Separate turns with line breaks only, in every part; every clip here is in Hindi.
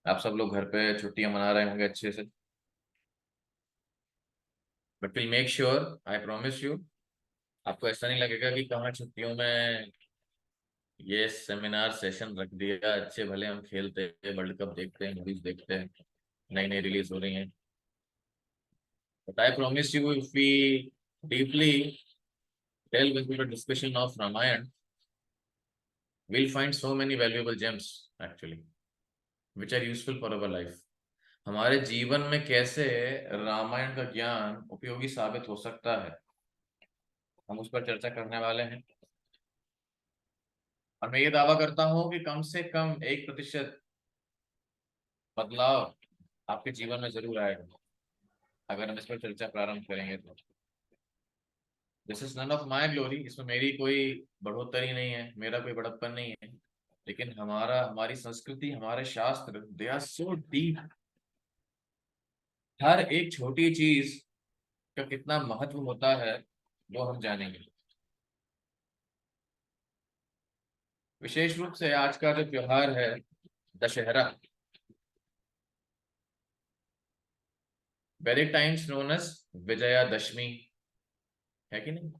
आप सब लोग घर पे छुट्टियां मना रहे होंगे अच्छे से। But will make sure, I promise you, आपको ऐसा नहीं लगेगा कि कहाँ छुट्टियों में ये सेमिनार सेशन रख दिया। अच्छे भले हम खेलते हैं, वर्ल्ड कप देखते हैं, मूवीज देखते हैं, नई नई रिलीज हो रही हैं। But I promise you, if we deeply delve into the discussion of Ramayana, we'll find so many valuable gems actually, which are useful for our life. हमारे जीवन में कैसे रामायण का ज्ञान उपयोगी साबित हो सकता है, हम उस पर चर्चा करने वाले हैं। और मैं ये दावा करता हूँ कि कम से कम 1% बदलाव आपके जीवन में जरूर आएगा अगर हम इस पर चर्चा प्रारंभ करेंगे तो। This is none of my glory, इसमें मेरी कोई बढ़ोतरी नहीं है, मेरा कोई बड़प्पन नहीं है। लेकिन हमारी संस्कृति, हमारे शास्त्र, दे आर सो डीप। हर एक छोटी चीज का कितना महत्व होता है वो हम जानेंगे। विशेष रूप से आज का जो त्योहार है, Dussehra, very times known as Vijayadashami, है कि नहीं?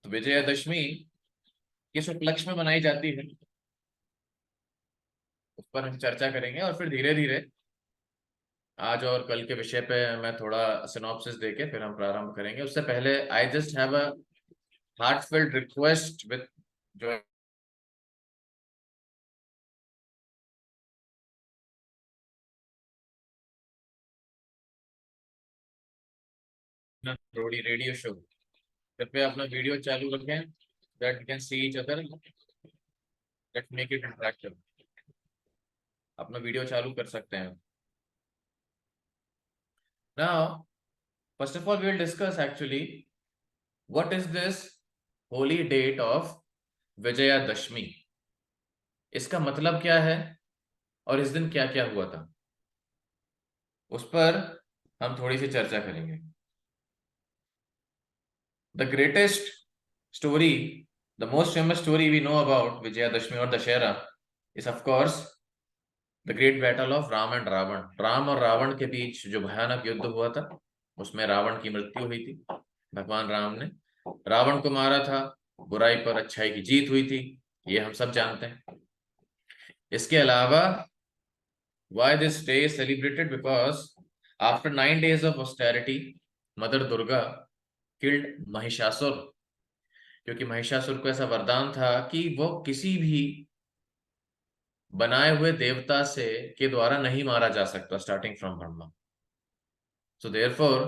तो विजयादशमी किस उपलक्ष्य में मनाई जाती है, उस पर हम चर्चा करेंगे। और फिर धीरे धीरे आज और कल के विषय पे मैं थोड़ा सिनॉप्सिस देके फिर हम प्रारंभ करेंगे। उससे पहले I just have a heartfelt request with जो रोडी रेडियो शो, कृपया अपना वीडियो चालू रखें, that we can see each other, let's make it interactive. अपना वीडियो चालू कर सकते हैं। Now first of all we will discuss actually what is this holy date of Vijayadashami, इसका मतलब क्या है और इस दिन क्या क्या हुआ था, उस पर हम थोड़ी सी चर्चा करेंगे। The greatest story, the most famous story we know about Vijayadashami और Dussehra is of course the great battle of Ram and Ravan. Ram और रावण के बीच जो भयानक युद्ध हुआ था, उसमें रावण की मृत्यु हुई थी। भगवान राम ने रावण को मारा था, बुराई पर अच्छाई की जीत हुई थी, ये हम सब जानते हैं। इसके अलावा why this day is celebrated, because after 9 days of austerity, mother Durga killed Mahishasura, क्योंकि महिषासुर को ऐसा वरदान था कि वो किसी भी बनाए हुए देवता से के द्वारा नहीं मारा जा सकता, starting from Brahma. So therefore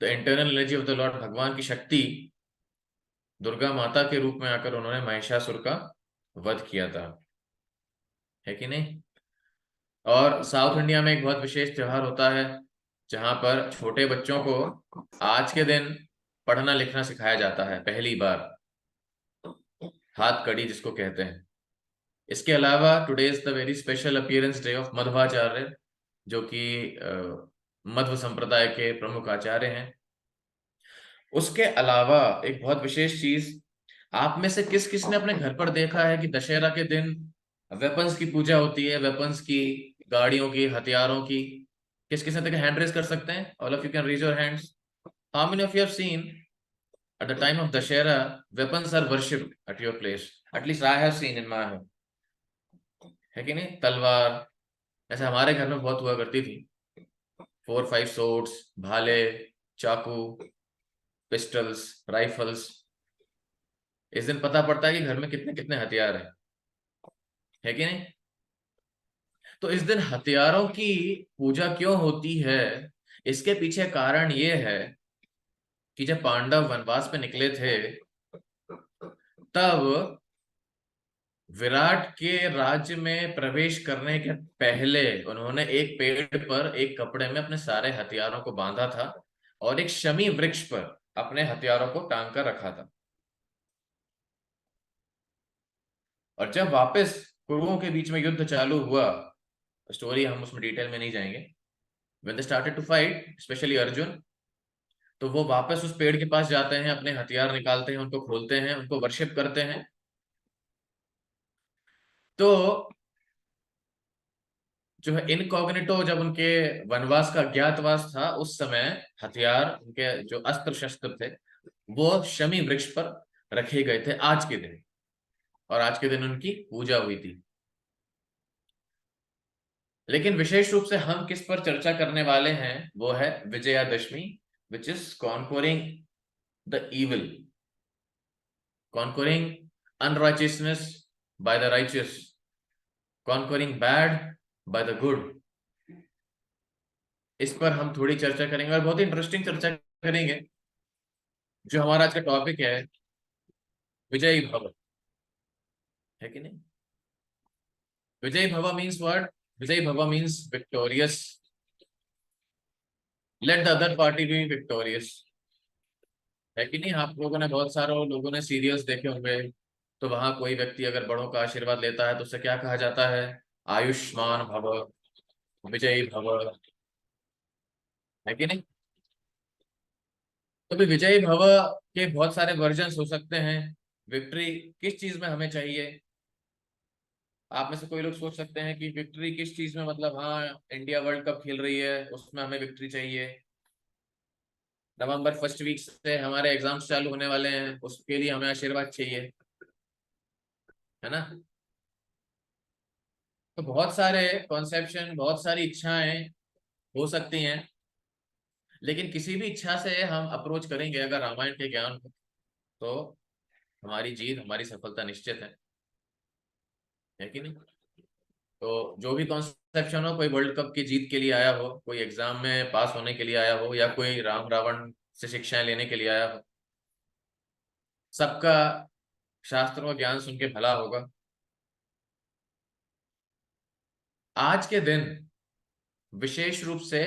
the internal energy of the Lord, भगवान की शक्ति दुर्गा माता के रूप में आकर उन्होंने महिषासुर का वध किया था, है कि नहीं? और साउथ इंडिया में एक बहुत विशेष त्योहार होता है जहां पर छोटे बच्चों को आज के दिन पढ़ना लिखना सिखाया जाता है पहली बार, हाथ कड़ी जिसको कहते हैं। इसके अलावा today is the very special appearance day of Madhvacharya, जो कि मध्व संप्रदाय के प्रमुख आचार्य हैं। उसके अलावा एक बहुत विशेष चीज, आप में से किस किस ने अपने घर पर देखा है कि दशहरा के दिन वेपन्स की पूजा होती है, वेपन्स की, गाड़ियों की, हथियारों की? किस किस ने देखा? हैंड रेज कर सकते हैं, all of you can raise your hands. How many of you have seen at the time of Dashera weapons are worshipped at your place? At least I have seen in my home, है कि नहीं? तलवार, ऐसे हमारे घर में बहुत हुआ करती थी। 4-5 swords, भाले, चाकू, पिस्टल्स, राइफल्स। इस दिन पता पड़ता है कि घर में कितने कितने हथियार हैं, है कि नहीं? तो इस दिन हथियारों की पूजा क्यों होती है, इसके पीछे कारण ये है कि जब पांडव वनवास पे निकले थे, तब विराट के राज्य में प्रवेश करने के पहले उन्होंने एक पेड़ पर एक कपड़े में अपने सारे हथियारों को बांधा था और एक शमी वृक्ष पर अपने हथियारों को टांग कर रखा था। और जब वापस कुरुओं के बीच में युद्ध चालू हुआ, स्टोरी हम उसमें डिटेल में नहीं जाएंगे, when they started to fight, especially Arjun, तो वो वापस उस पेड़ के पास जाते हैं, अपने हथियार निकालते हैं, उनको खोलते हैं, उनको वर्शिप करते हैं। तो जो है इनकॉग्निटो, जब उनके वनवास का अज्ञातवास था, उस समय हथियार, उनके जो अस्त्र शस्त्र थे, वो शमी वृक्ष पर रखे गए थे आज के दिन, और आज के दिन उनकी पूजा हुई थी। लेकिन विशेष रूप से हम किस पर चर्चा करने वाले हैं, वो है Vijayadashami, which is conquering the evil, conquering unrighteousness by the righteous, conquering bad by the good. इस पर हम थोड़ी चर्चा करेंगे, और बहुत ही इंटरेस्टिंग चर्चा करेंगे। जो हमारा आज का टॉपिक है, विजयी भव, है कि नहीं? विजयी भव मीन्स व्हाट? विजयी भव means victorious, let the other party B victorious, है कि नहीं? आप लोगों ने, बहुत सारे लोगों ने सीरियल्स देखे होंगे, तो वहां कोई व्यक्ति अगर बड़ों का आशीर्वाद लेता है तो उसे क्या कहा जाता है? आयुष्मान भव, विजयी भव, है कि नहीं? तो भी विजयी भव के बहुत सारे वर्जन्स हो सकते हैं। विक्ट्री किस चीज में हमें चाहिए? आप में से कोई लोग सोच सकते हैं कि विक्ट्री किस चीज में, मतलब हाँ, इंडिया वर्ल्ड कप खेल रही है, उसमें हमें विक्ट्री चाहिए। नवंबर फर्स्ट वीक से हमारे एग्जाम्स चालू होने वाले हैं, उसके लिए हमें आशीर्वाद चाहिए, है ना? तो बहुत सारे कॉन्सेप्शन, बहुत सारी इच्छाएं हो सकती हैं, लेकिन किसी भी इच्छा से हम अप्रोच करेंगे अगर रामायण के ज्ञान को, तो हमारी जीत, हमारी सफलता निश्चित है कि नहीं? तो जो भी कॉन्सेप्शन हो, कोई वर्ल्ड कप की जीत के लिए आया हो, कोई एग्जाम में पास होने के लिए आया हो, या कोई राम रावण से शिक्षाएं लेने के लिए आया हो, सबका शास्त्रों का ज्ञान सुन के भला होगा। आज के दिन विशेष रूप से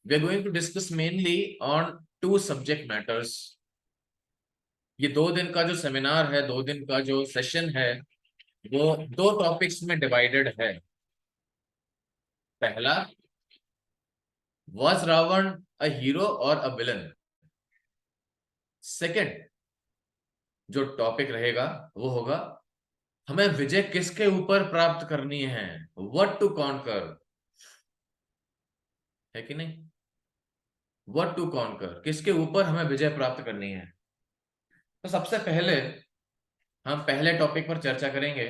we are going to discuss mainly on two subject matters. ये 2 दिन का जो सेमिनार है, 2 दिन का जो सेशन है, वो 2 टॉपिक्स में डिवाइडेड है। पहला, वाज रावण अ हीरो और अ विलन? सेकंड जो टॉपिक रहेगा, वो होगा हमें विजय किसके ऊपर प्राप्त करनी है, व्हाट टू कॉन्कर, है कि नहीं? व्हाट टू कॉन्कर, किसके ऊपर हमें विजय प्राप्त करनी है। तो सबसे पहले हम पहले टॉपिक पर चर्चा करेंगे,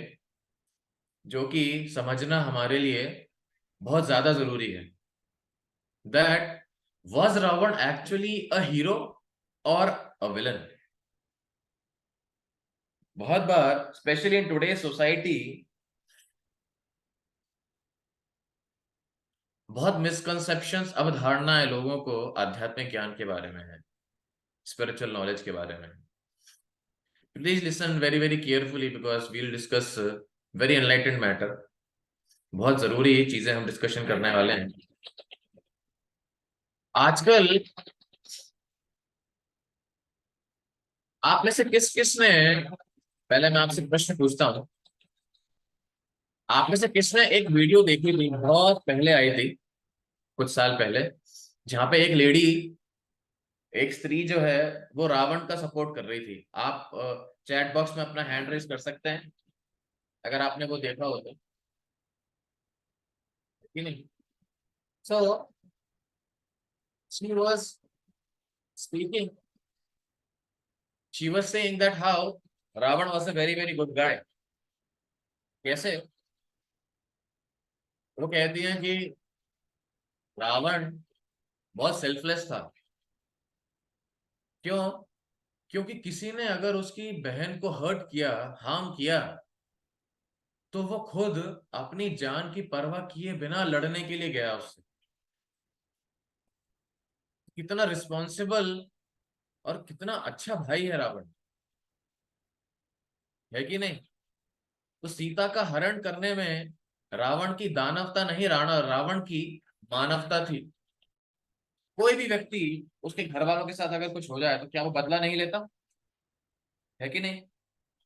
जो कि समझना हमारे लिए बहुत ज्यादा जरूरी है, that was Ravan actually a hero और अ विलन? बहुत बार, स्पेशली इन टुडे सोसाइटी, बहुत मिसकंसेप्शंस, अवधारणाएं लोगों को आध्यात्मिक ज्ञान के बारे में है, स्पिरिचुअल नॉलेज के बारे में। Please listen very very carefully, because we will discuss very enlightened matter. बहुत जरूरी चीजें हम डिस्कशन करने वाले हैं आजकल। आप में से किस किस ने, पहले मैं आपसे प्रश्न पूछता हूँ, आप में से किसने एक वीडियो देखी थी, बहुत पहले आई थी, कुछ साल पहले, जहां पे एक लेडी, एक स्त्री जो है, वो रावण का सपोर्ट कर रही थी? आप चैट बॉक्स में अपना हैंड रेज कर सकते हैं अगर आपने वो देखा हो तो, कि नहीं? So she was speaking, she was saying that how Ravan was a very very good guy. कैसे? वो कहती हैं कि रावण बहुत सेल्फलेस था। क्यों? क्योंकि किसी ने अगर उसकी बहन को हर्ट किया, हार्म किया, तो वो खुद अपनी जान की परवाह किए बिना लड़ने के लिए गया उससे। कितना रिस्पॉन्सिबल और कितना अच्छा भाई है रावण, है कि नहीं? तो सीता का हरण करने में रावण की दानवता नहीं, राणा रावण की मानवता थी। कोई भी व्यक्ति, उसके घर वालों के साथ अगर कुछ हो जाए तो क्या वो बदला नहीं लेता, है कि नहीं?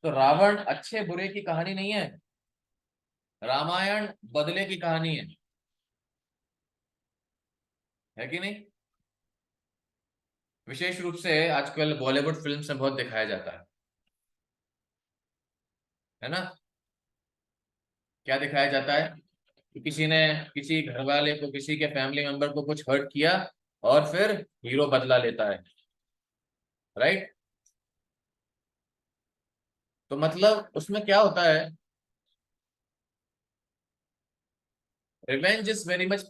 तो रावण अच्छे बुरे की कहानी नहीं है, रामायण बदले की कहानी है कि नहीं? विशेष रूप से आजकल बॉलीवुड फिल्म में बहुत दिखाया जाता है ना? क्या दिखाया जाता है कि किसी ने किसी घर वाले को, किसी के फैमिली मेंबर को कुछ हर्ट किया और फिर हीरो बदला लेता है, राइट? तो मतलब उसमें क्या होता है, revenge is very much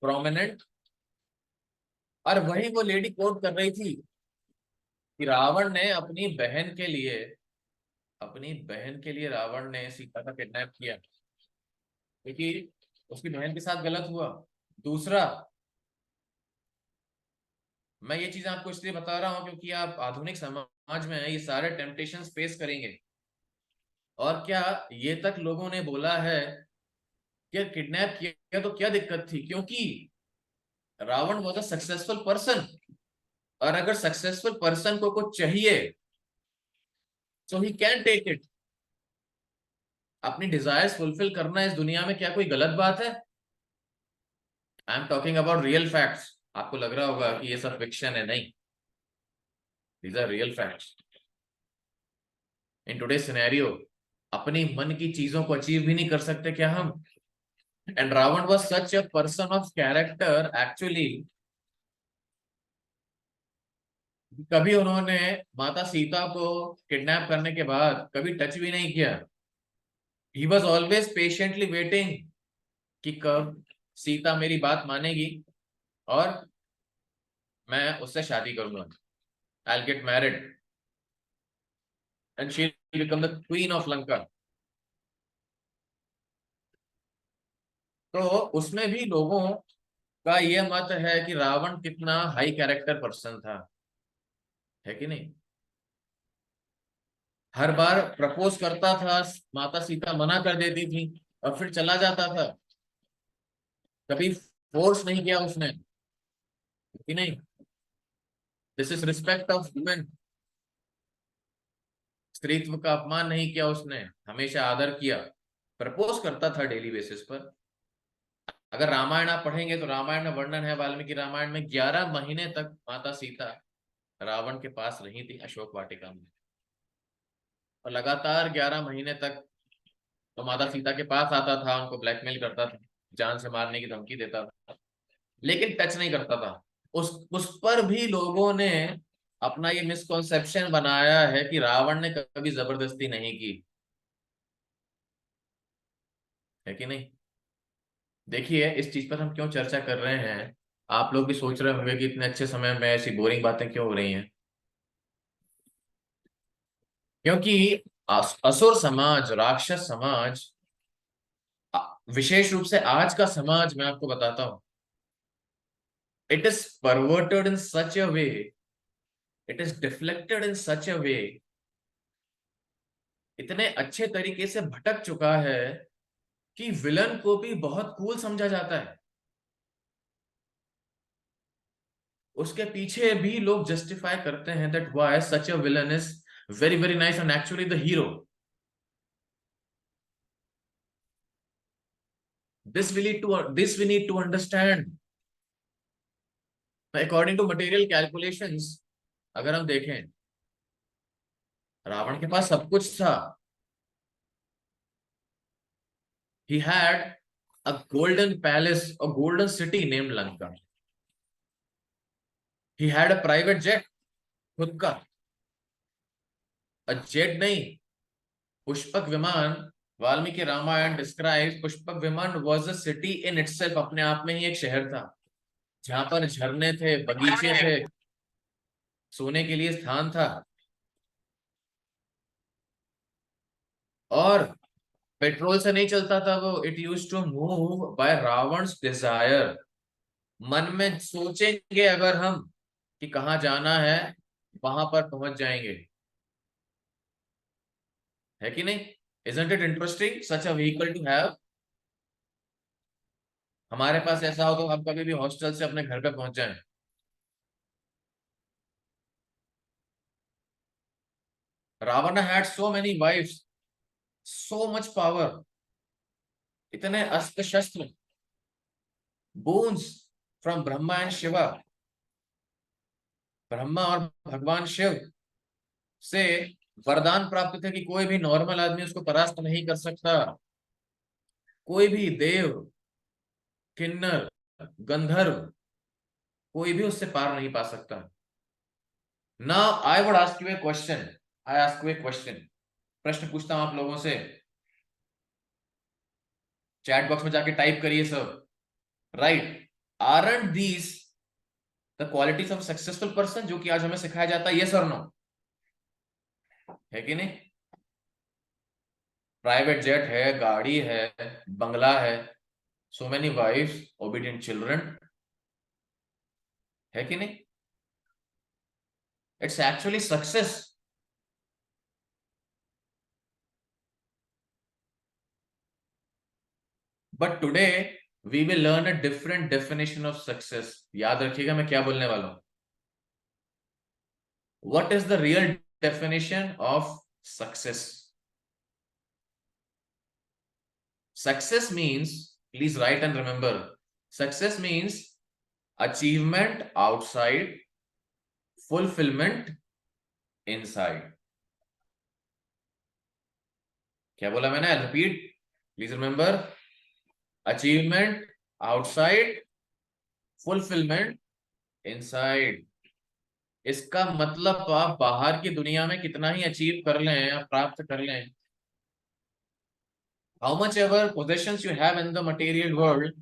prominent. और वही वो लेडी कोट कर रही थी कि रावण ने अपनी बहन के लिए रावण ने सीता का किडनैप किया, क्योंकि उसकी बहन के साथ गलत हुआ। दूसरा, मैं ये चीजें आपको इसलिए बता रहा हूं क्योंकि आप आधुनिक समाज में ये सारे टेम्पटेशन फेस करेंगे। और क्या ये तक लोगों ने बोला है कि किडनैप किया तो क्या दिक्कत थी, क्योंकि Ravan was a successful person. और अगर सक्सेसफुल पर्सन को कुछ चाहिए, so he can take it. अपनी डिजायर्स फुलफिल करना इस दुनिया में क्या कोई गलत बात है? I am talking about real facts. आपको लग रहा होगा कि ये सब फिक्शन है, नहीं, these are real facts. In today scenario अपनी मन की चीजों को अचीव भी नहीं कर सकते क्या हम? And Ravan was such a person of character actually. कभी उन्होंने माता सीता को किडनैप करने के बाद कभी टच भी नहीं किया। He was always patiently waiting कि कब सीता मेरी बात मानेगी और मैं उससे शादी करूंगा। I will get married and she will become the queen of Lanka. तो उसमें भी लोगों का यह मत है कि रावण कितना हाई कैरेक्टर पर्सन था, है कि नहीं? हर बार प्रपोज करता था, माता सीता मना कर देती थी और फिर चला जाता था। कभी फोर्स नहीं किया उसने, कि नहीं? This is respect of women. स्त्रीत्व का अपमान नहीं किया उसने, हमेशा आदर किया। प्रपोज करता था डेली बेसिस पर। अगर रामायण आप पढ़ेंगे तो रामायण में वर्णन है, वाल्मीकि रामायण में 11 महीने तक माता सीता रावण के पास रही थी अशोक वाटिका में। और लगातार 11 महीने तक तो माता सीता के पास आता था, उनको ब्लैकमेल करता था, जान से मारने की धमकी देता था, लेकिन टच नहीं करता था। उस पर भी लोगों ने अपना ये मिसकॉन्सेप्शन बनाया है कि रावण ने कभी जबरदस्ती नहीं की, है कि नहीं? देखिए, इस चीज पर हम क्यों चर्चा कर रहे हैं, आप लोग भी सोच रहे होंगे कि इतने अच्छे समय में ऐसी बोरिंग बातें क्यों हो रही हैं। क्योंकि असुर समाज, राक्षस समाज, विशेष रूप से आज का समाज, मैं आपको बताता हूं, it is perverted in such a way, it is deflected in such a way, इतने अच्छे तरीके से भटक चुका है कि विलन को भी बहुत कूल समझा जाता है। उसके पीछे भी लोग जस्टिफाई करते हैं that why such a villain is very very nice and actually the hero. This we need to understand. According to material calculations, अगर हम देखें, रावण के पास सब कुछ था। He had a golden palace, a golden city named Lanka. He had a private jet, खुद का। जेट नहीं, पुष्पक विमान। वाल्मीकि रामायण डिस्क्राइब पुष्पक विमान was a city in itself, अपने आप में ही एक शहर था, जहां पर झरने थे, बगीचे थे, सोने के लिए स्थान था। और पेट्रोल से नहीं चलता था वो, it use to move by Ravan's desire. मन में सोचेंगे अगर हम कि कहाँ जाना है, वहां पर पहुंच जाएंगे, है कि नहीं? Isn't it interesting such a vehicle to have? हमारे पास ऐसा हो तो हम कभी भी हॉस्टल से अपने घर पे पहुंच जाएं। Ravan had so many wives, so much power, इतने अस्त्र शस्त्र, boons from Brahma and Shiva. Brahma और भगवान शिव से वरदान प्राप्त थे कि कोई भी नॉर्मल आदमी उसको परास्त नहीं कर सकता। कोई भी देव, किन्नर, गंधर्व, कोई भी उससे पार नहीं पा सकता। Now I would ask U A question. I ask U A question. प्रश्न पूछता हूं आप लोगों से। चैट बॉक्स में जाके टाइप करिए सब। Right, aren't these the qualities of successful person, जो कि आज हमें सिखाया जाता है? यस और नो? है कि नहीं? प्राइवेट जेट है, गाड़ी है, बंगला है, so many wives, obedient children. है कि नहीं? It's actually success. But today we will learn a different definition of success. याद रखिएगा मैं क्या बोलने वाला हूं। What is the real definition of success? Success means, please write and remember, success means achievement outside, fulfillment inside. क्या बोला मैंने? I'll repeat. Please remember, achievement outside, fulfillment inside. इसका मतलब आप बाहर की दुनिया में कितना ही अचीव कर लें या प्राप्त कर लें, how much ever possessions you have in the material world,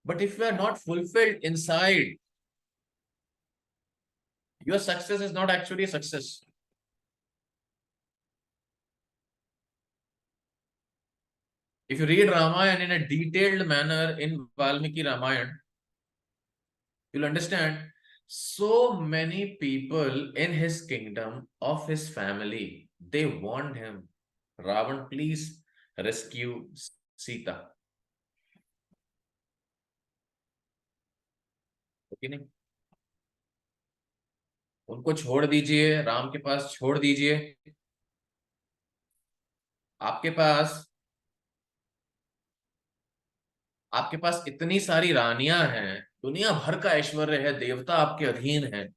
but if you are not fulfilled inside, your success is not actually a success. If you read Ramayana in a detailed manner in Valmiki Ramayana, you'll understand so many people in his kingdom, of his family, they warned him, Ravan, please rescue Sita. Okay नहीं? उनको छोड़ दीजिए, राम के पास छोड़ दीजिए। आपके पास आपके पास इतनी सारी रानियां हैं, दुनिया भर का ऐश्वर्य है, देवता आपके अधीन है,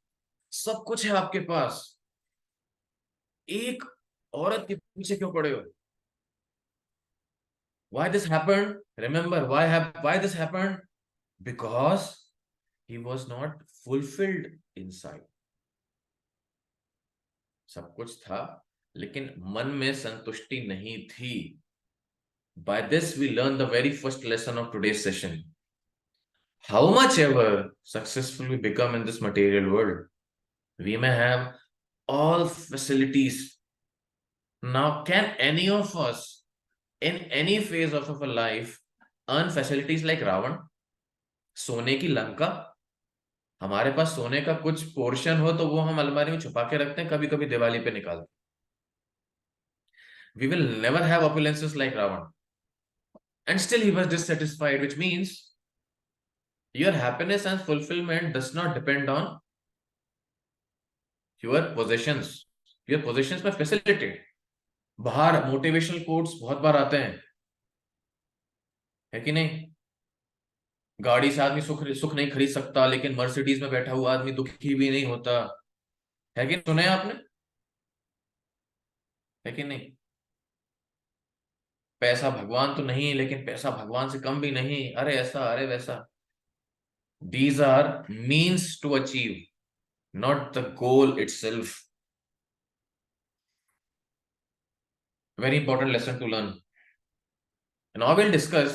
सब कुछ है आपके पास। एक औरत के पीछे क्यों पड़े हो? Why this happened? Remember why this happened? Because he was not fulfilled inside. सब कुछ था लेकिन मन में संतुष्टि नहीं थी। By this we learn the very first lesson of today's session. How much ever successful we become in this material world, we may have all facilities. Now, can any of us in any phase of our life earn facilities like Ravan? सोने की लंका। हमारे पास सोने का कुछ पोर्शन हो तो वो हम अलमारी में छुपा के रखते हैं, कभी कभी दिवाली पे निकालते। We will never have opulences like Ravan. And still he was dissatisfied, which means your happiness and fulfillment does not depend on your possessions. Your possessions में facilitate। बाहर मोटिवेशनल कोट्स बहुत बार आते हैं, है कि नहीं? गाड़ी से आदमी सुख सुख नहीं खरीद सकता, लेकिन मर्सिडीज में बैठा हुआ आदमी दुखी भी नहीं होता। है कि सुने आपने? है कि नहीं? पैसा भगवान तो नहीं, लेकिन पैसा भगवान से कम भी नहीं, अरे ऐसा अरे वैसा। These are means to achieve, not the goal itself. Very important lesson to learn. Now we'll discuss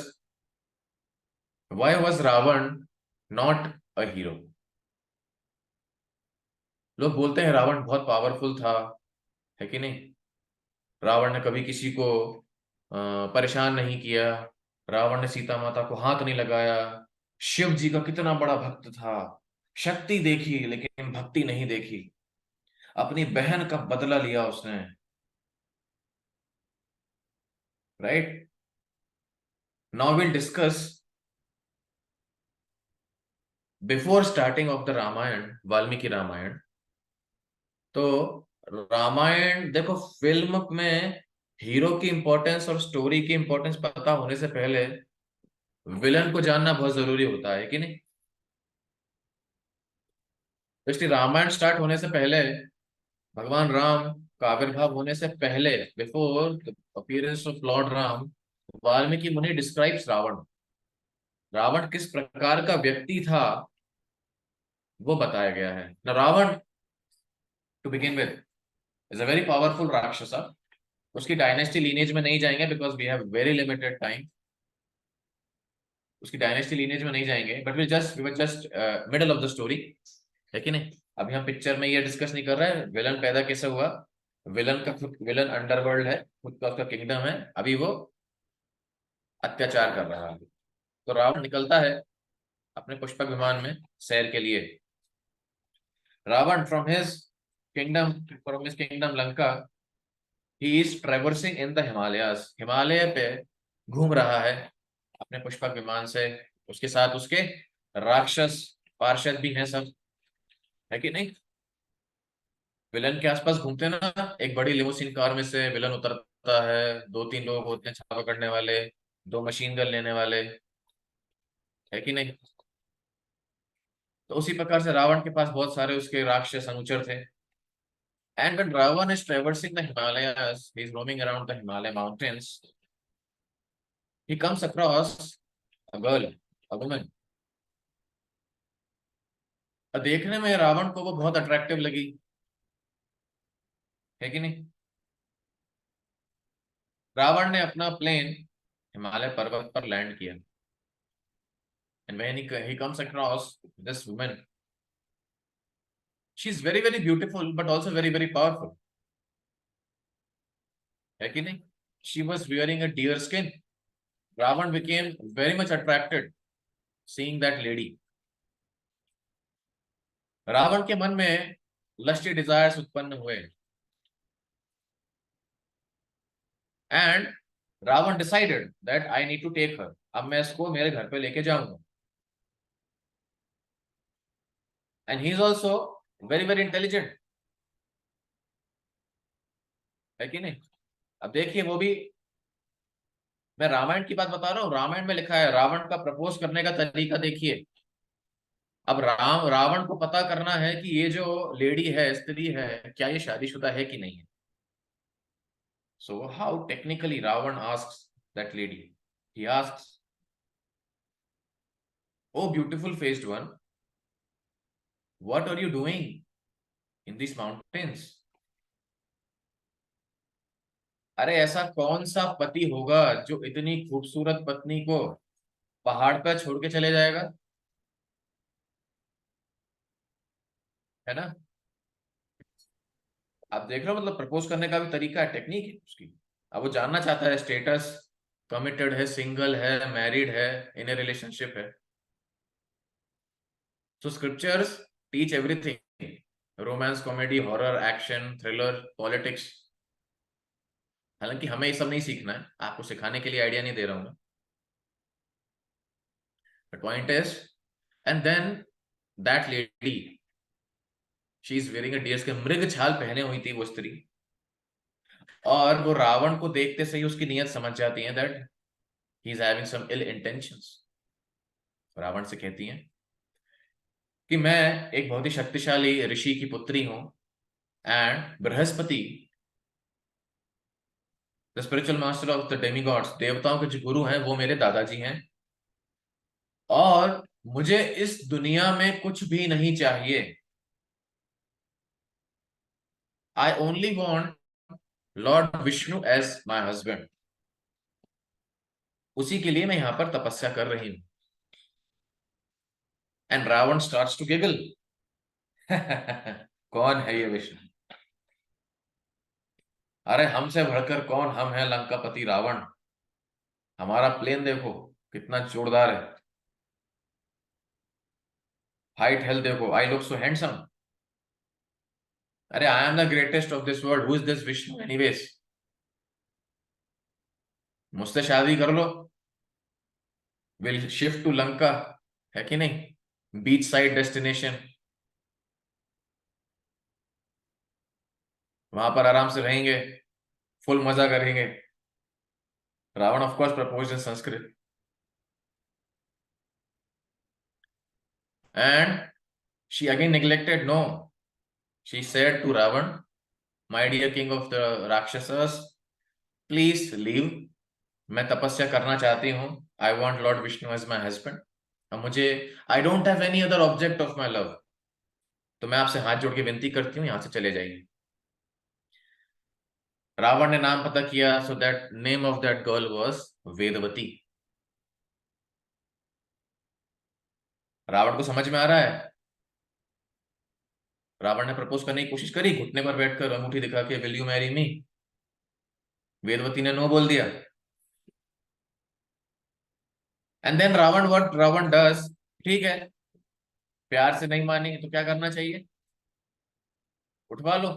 why was Ravan not a hero. लोग बोलते हैं रावण बहुत पावरफुल था, है कि नहीं? रावण ने कभी किसी को परेशान नहीं किया, रावण ने सीता माता को हाथ नहीं लगाया, शिव जी का कितना बड़ा भक्त था, शक्ति देखी लेकिन भक्ति नहीं देखी, अपनी बहन का बदला लिया उसने। Right, now will discuss before starting of the Ramayan, Valmiki Ramayan. तो रामायण देखो, फिल्म में हीरो की इंपॉर्टेंस और स्टोरी की इंपॉर्टेंस पता होने से पहले विलन को जानना बहुत जरूरी होता है कि नहीं? तो इसलिए रामायण स्टार्ट होने से पहले, भगवान राम का आविर्भाव होने से पहले, before the appearance of lord Ram, Valmiki मुनि डिस्क्राइब्स रावण। रावण किस प्रकार का व्यक्ति था वो बताया गया है। न Ravan, to begin with, is a very powerful rakshasa. उसकी डायनेस्टी लीनेज में नहीं जाएंगे because we have very limited time. उसकी डायनेस्टी लीनेज में नहीं जाएंगे, but we were just middle of the story, है कि नहीं। अभी हम पिक्चर में ये डिस्कस नहीं कर रहे हैं विलन पैदा कैसे हुआ। विलन का खुद, विलन अंडरवर्ल्ड है, खुद का उसका किंगडम है, अभी वो अत्याचार कर रहा है। तो रावण निकलता है अपने पुष्पक विमान में सैर के लिए। Ravan from his kingdom Lanka, he is traversing in the Himalayas, Himalaya पे घूम रहा है अपने पुष्पक विमान से। उसके साथ उसके राक्षस पार्षद भी हैं सब, है कि नहीं। विलन के आसपास घूमते ना, एक बड़ी लिमोसिन कार में से विलन उतरता है, दो तीन लोग होते हैं छापा करने वाले, दो मशीन गन लेने वाले, है कि नहीं। तो उसी प्रकार से रावण के पास बहुत सारे उसके राक्षस अनुचर थे। And when Ravan is traversing the Himalayas, he is roaming around the Himalaya mountains, he comes across a girl, a woman. देखने में रावण को वो बहुत अट्रैक्टिव लगी, है कि नहीं। रावण ने अपना प्लेन हिमालय पर्वत पर लैंड किया। And when he comes across this woman, she's very, very beautiful, but also very, very powerful. है कि नहीं? She was wearing a deer skin. Ravan became very much attracted seeing that lady. Ravan के मन में लस्टी डिजायर्स उत्पन्न हुए, and Ravan decided that I need to take her. अब मैं इसको मेरे घर पे लेके जाऊंगा। And he is also very very intelligent, है कि नहीं। अब देखिए वो भी, मैं रामायण की बात बता रहा हूँ, रामायण में लिखा है रावण का प्रपोज करने का तरीका देखिए। अब रावण को पता करना है कि ये जो लेडी है, स्त्री है, क्या ये शादीशुदा है कि नहीं है। So how technically Ravan asks that lady, he asks, oh beautiful faced one, what are you doing in this mountains. अरे ऐसा कौन सा पति होगा जो इतनी खूबसूरत पत्नी को पहाड़ पर छोड़ के चले जाएगा, है ना। आप देख रहे हो, मतलब प्रपोज करने का भी तरीका है, टेक्निक है उसकी। अब वो जानना चाहता है स्टेटस, कमिटेड है, सिंगल है, मैरिड है, इन ए रिलेशनशिप है। So scriptures teach everything. Romance, comedy, horror, action, thriller, politics. हालांकि हमें ये सब नहीं सीखना है, आपको सिखाने के लिए आइडिया नहीं दे रहा हूं मैं। But point is, and then that lady, she is wearing a deer skin, मृग छाल पहने हुई थी वो स्त्री। और वो रावण को देखते से ही उसकी नीयत समझ जाती है that he is having some ill intentions. Ravan से कहती हैं कि मैं एक बहुत ही शक्तिशाली ऋषि की पुत्री हूं, and Brihaspati, the spiritual master of the demigods, देवताओं के जो गुरु हैं वो मेरे दादाजी हैं, और मुझे इस दुनिया में कुछ भी नहीं चाहिए। I only want lord Vishnu as my husband. उसी के लिए मैं यहां पर तपस्या कर रही हूं। And Ravan starts to giggle. कौन है ये विष्णु? अरे हमसे बढ़कर कौन, हम है लंकापति रावण। हमारा प्लेन देखो कितना जोरदार है, हाइट हेल्थ देखो, आई लुक सो हैंडसम। अरे I am the greatest of this world, who is this Vishnu anyways. मुझसे शादी कर लो, विल शिफ्ट टू लंका, है कि नहीं, बीच साइड डेस्टिनेशन, वहां पर आराम से रहेंगे, फुल मजा करेंगे। Ravan of course proposed in Sanskrit, and She again neglected. No, she said to Ravan, my dear king of the Rakshasas, please leave. मैं तपस्या करना चाहती हूँ. I want Lord Vishnu as my husband. अब मुझे, I don't have any other object of my love. तो मैं आपसे हाथ जोड़ के विनती करती हूँ, यहां से चले जाइए. रावण ने नाम पता किया. So that name of that girl was Vedavati. Ravan को समझ में आ रहा है. रावण ने प्रपोज करने की कोशिश करी, घुटने पर बैठकर अंगूठी दिखा के, will you marry me. Vedavati ने नो बोल दिया. And then Ravan, what Ravan does, ठीक है, प्यार से नहीं मानी तो क्या करना चाहिए? उठवा लो.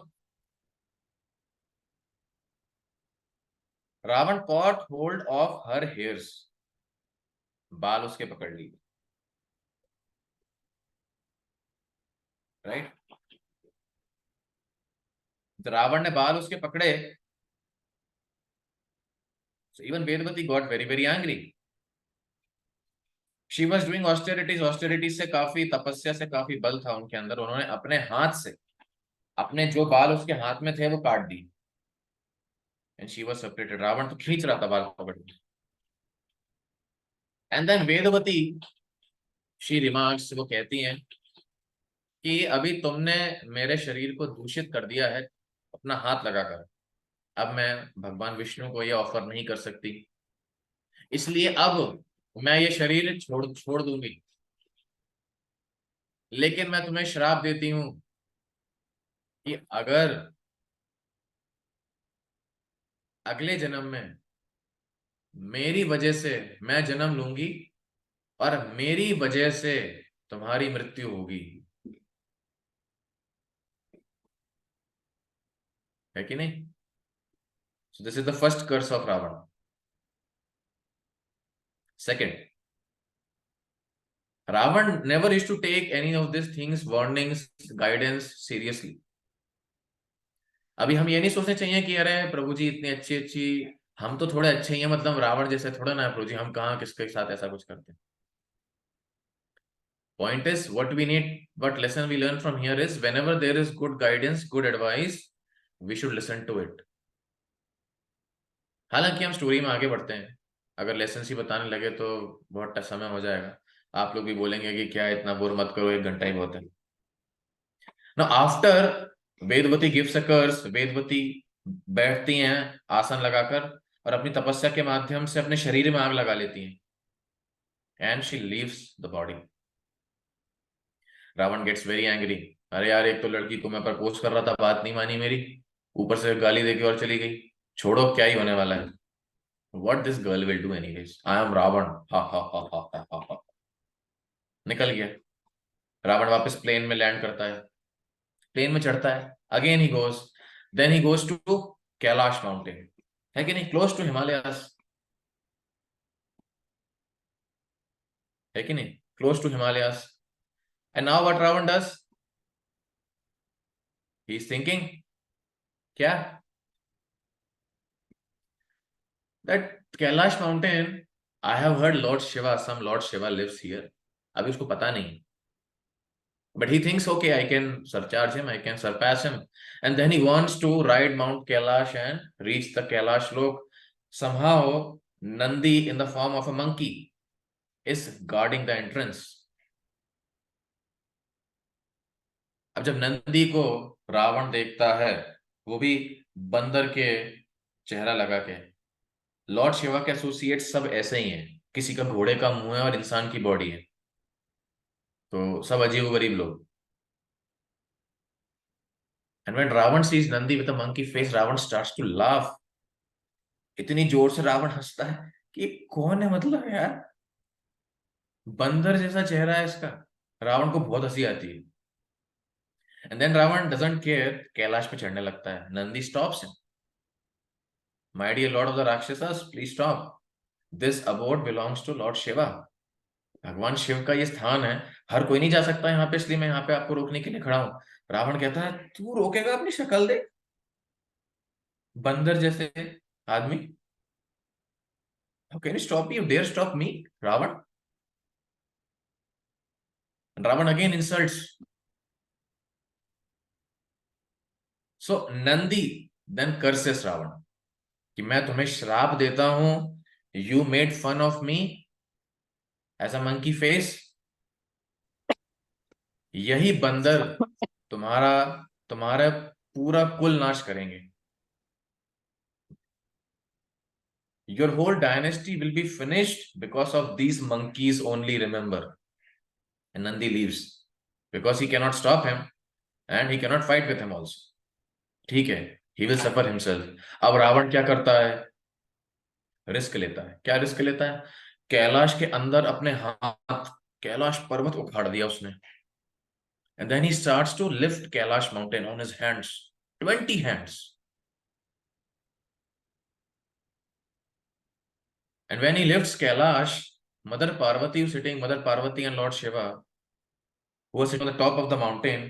Ravan caught hold of her hairs. बाल उसके पकड़ लिए. राइट. रावण ने बाल उसके पकड़े. So even Vedavati got very very angry. She was doing austerities. Austerities से काफी, तपस्या से काफी बल था उनके अंदर. उन्होंने अपने हाथ से अपने जो बाल उसके हाथ में थे वो काट दिए. And she was separated. Ravan तो खींच रहा था बाल पकड़ के. And then Vedavati, she remarks, वो कहती हैं कि अभी तुमने मेरे शरीर को दूषित कर दिया है अपना हाथ लगाकर. अब मैं भगवान विष्णु को ये ऑफर नहीं कर सकती, इसलिए अब मैं ये शरीर छोड़ छोड़ दूंगी. लेकिन मैं तुम्हें श्राप देती हूं कि अगर अगले जन्म में मेरी वजह से मैं जन्म लूंगी और मेरी वजह से तुम्हारी मृत्यु होगी. है कि नहीं? So this is the first curse of Ravan. Second, Ravan never used to take any of this things, warnings, guidance seriously. अभी हम ये नहीं सोचने चाहिए कि अरे प्रभु जी इतनी अच्छी अच्छी, हम तो थोड़े अच्छे ही हैं, मतलब रावण जैसे थोड़ा ना है प्रभु जी, हम कहाँ किसके साथ ऐसा कुछ करते हैं. Point is, what we need, what lesson we learn from here is, whenever there is good guidance, good advice, we should listen to it. हालांकि हम स्टोरी में आगे बढ़ते हैं. अगर लेसन ही बताने लगे तो बहुत समय हो जाएगा. आप लोग भी बोलेंगे कि क्या इतना बोर मत करो, 1 घंटा ही बहुत है. Now after Vedvati gives a curse, Vedvati बैठती हैं आसन लगाकर और अपनी तपस्या के माध्यम से अपने शरीर में आग लगा लेती हैं. And she leaves the body. Ravan gets very angry. अरे यार, एक तो लड़की को मैं प्रपोज कर रहा था, बात नहीं मानी मेरी, ऊपर से गाली देके और चली गई. छोड़ो, क्या ही होने वाला है. What this girl will do anyways, I am Ravan. हा हा हा हा हा हा हा. निकल गया. रावण वापस प्लेन में लैंड करता है. प्लेन में चढ़ता है. Again he goes, then he goes to Kailash mountain. है कि नहीं? Close to Himalayas. है कि नहीं? Close to Himalayas. And now what Ravan does, he is thinking, क्या? That Kailash mountain, I have heard Lord Shiva, some Lord Shiva lives here. अभी उसको पता नहीं. But he thinks, okay, I can surcharge him, I can surpass him. And then he wants to ride Mount Kailash and reach the Kailash Lok. Somehow, Nandi in the form of a monkey is guarding the entrance. अब जब नंदी को रावण देखता है, वो भी बंदर के चेहरा लगा के. लॉर्ड शिवा के एसोसिएट सब ऐसे ही हैं. किसी का घोड़े का मुंह है और इंसान की बॉडी है, तो सब अजीब गरीब लोग. And when Ravan sees Nandi with a monkey face, Ravan starts to laugh. इतनी जोर से रावण हंसता है कि कौन है, मतलब यार, बंदर जैसा चेहरा है इसका. रावण को बहुत हंसी आती है. And then Ravan doesn't care, Kailash पे चढ़ने लगता है. Nandi stops him. My dear lord of the rakshasas, please stop. This abode belongs to lord Shiva. भगवान शिव का ये स्थान है, हर कोई नहीं जा सकता यहाँ पे, इसलिए मैं यहाँ पे आपको रोकने के लिए खड़ा हूं. रावण कहता है, तू रोकेगा? अपनी शक्ल दे, बंदर जैसे आदमी. Can you stop, you dare stop me, Ravan. Ravan again insults. So Nandi then curses Ravan कि मैं तुम्हें श्राप देता हूं, you made fun of me as a monkey face, यही बंदर तुम्हारा तुम्हारा पूरा कुल नाश करेंगे। Your whole dynasty will be finished because of these monkeys only, remember. And Nandi leaves because he cannot stop him and he cannot fight with him also. ठीक है, ही विल सफर हिमसेल्फ। अब रावण क्या करता है? रिस्क लेता है। क्या रिस्क लेता है? कैलाश के अंदर अपने हाथ, कैलाश पर्वत उखाड़ दिया उसने। And then he starts to lift Kailash mountain on his hands, 20 hands. And when he lifts Kailash, Mother Parvati was sitting, Mother Parvati and Lord Shiva, who was sitting on the top of the mountain.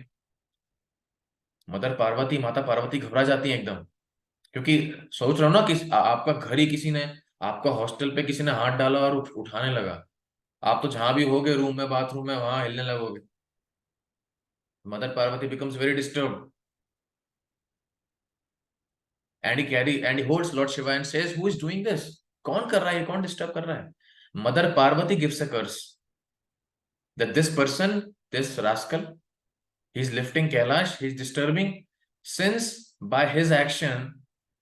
Mother Parvati, माता पार्वती घबरा जाती हैं एकदम, क्योंकि सोच रहा हो ना कि आपका घर ही किसी ने, आपका हॉस्टल पे किसी ने हाथ डाला और उठाने लगा। आप तो जहां भी होगे, रूम में, बाथरूम में, वहां हिलने लगोगे। Mother Parvati becomes very disturbed and he holds Lord Shiva and says, who is doing this? कौन कर रहा है ये? कौन डिस्टर्ब कर रहा है? Mother Parvati gives a curse that this person, this rascal, he's lifting Kailash, he's disturbing, since by his action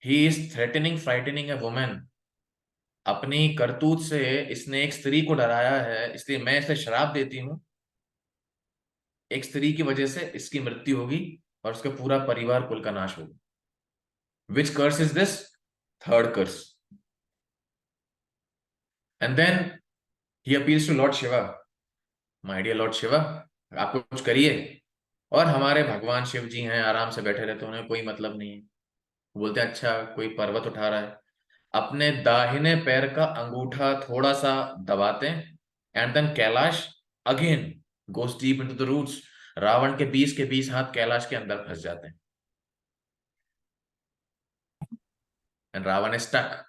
he is threatening, frightening a woman. अपनी करतूत से इसने एक स्त्री को डराया है, इसलिए मैं इसे श्राप देती हूं, एक स्त्री की वजह से इसकी मृत्यु होगी और उसका पूरा परिवार कुल का नाश होगा। Which curse is this? Third curse. And then he appeals to Lord Shiva. My dear Lord Shiva, आप कुछ करिए। और हमारे भगवान शिव जी हैं, आराम से बैठे रहते हैं, उन्हें कोई मतलब नहीं है। बोलते हैं अच्छा कोई पर्वत उठा रहा है, अपने दाहिने पैर का अंगूठा थोड़ा सा दबाते हैं, and then Kailash again goes deep into the roots. Ravan के 20 हाथ कैलाश के अंदर फंस जाते हैं, and Ravan is stuck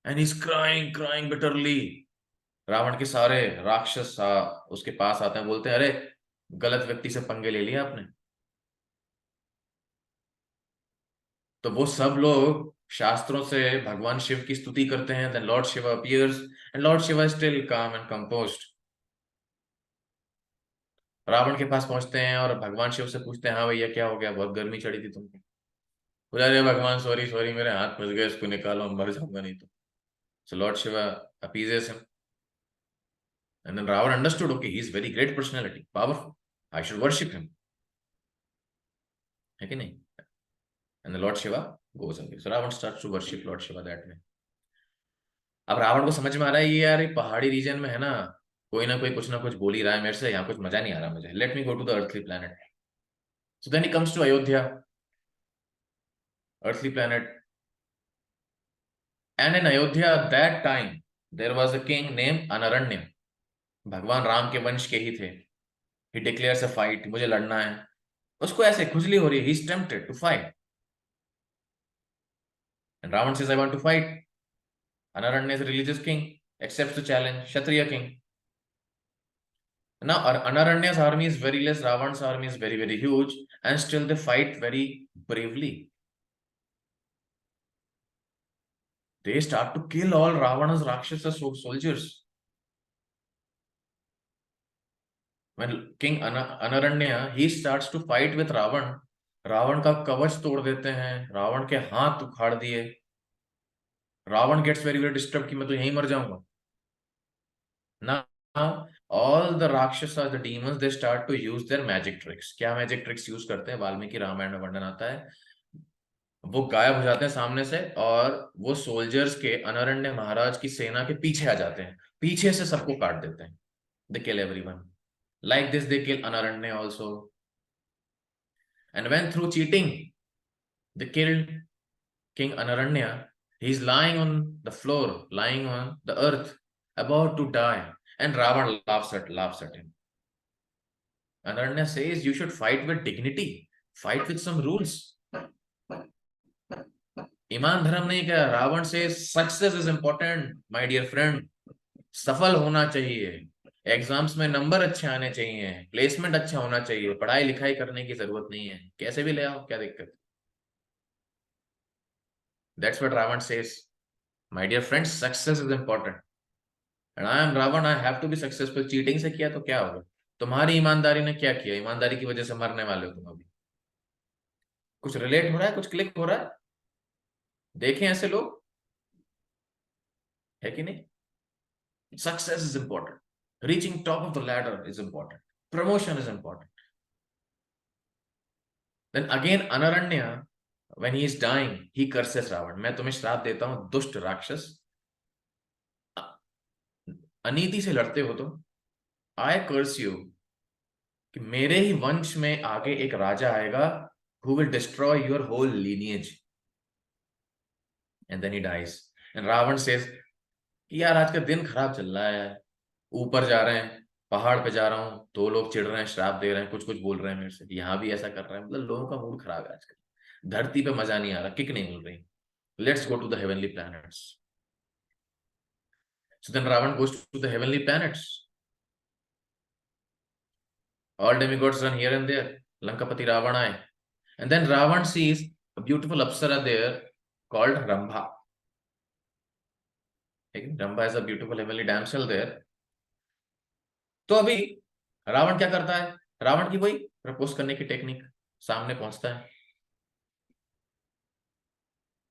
and he is crying crying bitterly. Ravan के सारे राक्षस उसके पास आते हैं, बोलते हैं अरे गलत व्यक्ति से पंगे ले लिया आपने। तो वो सब लोग शास्त्रों से भगवान शिव की स्तुति करते हैं। Then lord Shiva appears and lord Shiva still calm and composed. Ravan के पास पहुंचते हैं और भगवान शिव से पूछते हैं हाँ भैया क्या हो गया, बहुत गर्मी चढ़ी थी तुमको। बोला अरे भगवान सॉरी सॉरी, मेरे हाथ फंस गए, इसको निकालो, मर जाऊंगा नहीं तो। So lord Shiva appeases him, and then Ravan understood, okay, he is very great personality, powerful, I should worship him, है कि नहीं? And the Lord Shiva goes away. So Ravan starts to worship Lord Shiva that way. अब रावण को समझ में आ रहा है ये यार ये पहाड़ी रीजन में है ना, कोई ना कोई कुछ ना कुछ बोल ही रहा है मेरे से, यहाँ कुछ मजा नहीं आ रहा मुझे, let me go to the earthly planet. So then he comes to Ayodhya, earthly planet. And in Ayodhya at that time there was a king named Anaranya. भगवान राम के वंश के ही थे। He declares a fight, मुझे लड़ना है। उसको ऐसे खुजली हो रही है, he is tempted to fight. And Ravan says I want to fight. Anaranya is a religious king, accepts the challenge, Kshatriya king. Now Anaranya's army is very less, Ravan's army is very very huge, and still they fight very bravely. They start to kill all Ravana's Rakshasa soldiers. When King Anaranya he starts to fight with Ravan, Ravan का कवच तोड़ देते हैं, रावण के हाथ उखाड़ दिए। Ravan gets very very disturb कि मैं तो यहीं मर जाऊंगा। Now all the Rakshasas, the demons, they start to use their magic tricks. क्या मैजिक ट्रिक्स यूज करते हैं? वाल्मीकि रामायण में वर्णन आता है। वो गायब हो जाते हैं सामने से और वो सोल्जर्स के, अनरण्य महाराज की सेना के पीछे आ जाते हैं, पीछे से सबको काट देते हैं। They kill everyone. Like this they kill Anaranya also. And when through cheating they killed King Anaranya, he's lying on the floor, lying on the earth, about to die, and Ravan laughs at him. Anaranya says you should fight with dignity, fight with some rules. ईमान धर्म नहीं क्या? रावण से success is important my dear friend, सफल होना चाहिए, एग्जाम्स में नंबर अच्छे आने चाहिए, प्लेसमेंट अच्छा होना चाहिए, पढ़ाई लिखाई करने की जरूरत नहीं है, कैसे भी ले आओ, क्या दिक्कत। That's what Ravan says. My dear friends, success is important and I am Ravan, I have to be successful. Cheating से किया तो क्या होगा? तुम्हारी ईमानदारी ने क्या किया? ईमानदारी की वजह से मरने वाले हो तुम अभी। कुछ रिलेट हो रहा है? कुछ क्लिक हो रहा है? देखें ऐसे लोग, है कि नहीं? Success is important, reaching top of the ladder is important, promotion is important. Then again Anaranya, when he is dying he curses Ravan, मैं तुम्हें श्राप देता हूं दुष्ट राक्षस, अनीति से लड़ते हो तुम, आई कर्स यू, कि मेरे ही वंश में आगे एक राजा आएगा who will destroy your whole lineage, and then he dies and Ravan says कि यार आज का दिन खराब चल रहा है, ऊपर जा रहे हैं, पहाड़ पे जा रहा हूँ, दो लोग चिढ़ रहे हैं, श्राप दे रहे हैं, कुछ कुछ बोल रहे हैं मेरे से, यहाँ भी ऐसा कर रहे हैं, मतलब लोगों का मूड खराब है आजकल, धरती पे मजा नहीं आ रहा, किक नहीं मिल रही, let's go to the heavenly planets. So then Ravan goes to the heavenly planets. All demigods run here and there. Lankapati Ravana. And then Ravan sees a beautiful Apsara there called Rambha. Rambha is a beautiful heavenly damsel there. तो अभी रावण क्या करता है? रावण की वही प्रपोज करने की टेक्निक, सामने पहुंचता है,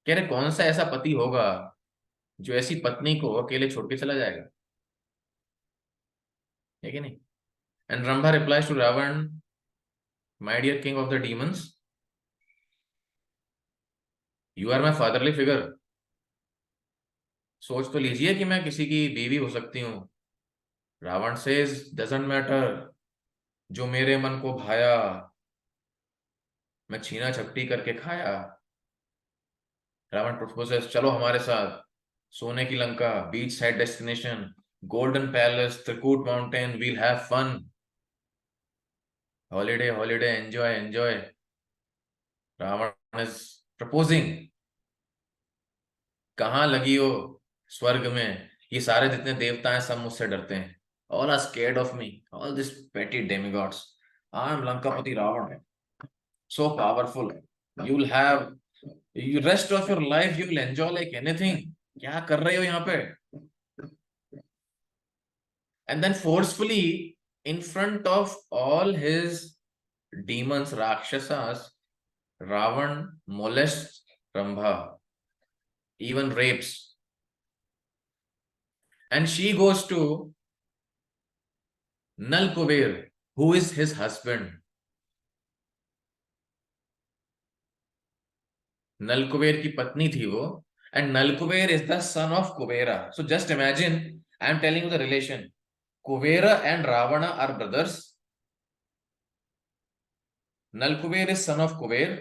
कह रहे कौन सा ऐसा पति होगा जो ऐसी पत्नी को अकेले छोड़ के चला जाएगा, है कि नहीं? And Rambha replies to Ravan, my dear king of the demons, you are my fatherly figure. सोच तो लीजिए कि मैं किसी की बीवी हो सकती हूँ। रावण सेज डजंट मैटर, जो मेरे मन को भाया मैं छीना झपटी करके खाया। रावण प्रपोजेस, चलो हमारे साथ, सोने की Lanka, beach side destination, golden palace, Trikut mountain, we'll have fun, holiday holiday, enjoy enjoy. Ravan is proposing. कहाँ लगी हो? स्वर्ग में। ये सारे जितने देवता हैं सब मुझसे डरते हैं, all are scared of me, all this petty demigods. I am Lankapati Ravan, so powerful, you will have you rest of your life you will enjoy like anything। क्या कर रहे हो यहाँ पे? and then forcefully in front of all his demons, rakshasas, Ravan molests Rambha, even rapes, and she goes to Nal Kuber, who is his husband। नल कुबेर की पत्नी थी वो, and Nal Kuber is the son of Kubera. So just imagine, I am telling you the relation, Kubera and Ravan are brothers, Nal Kuber is son of Kuber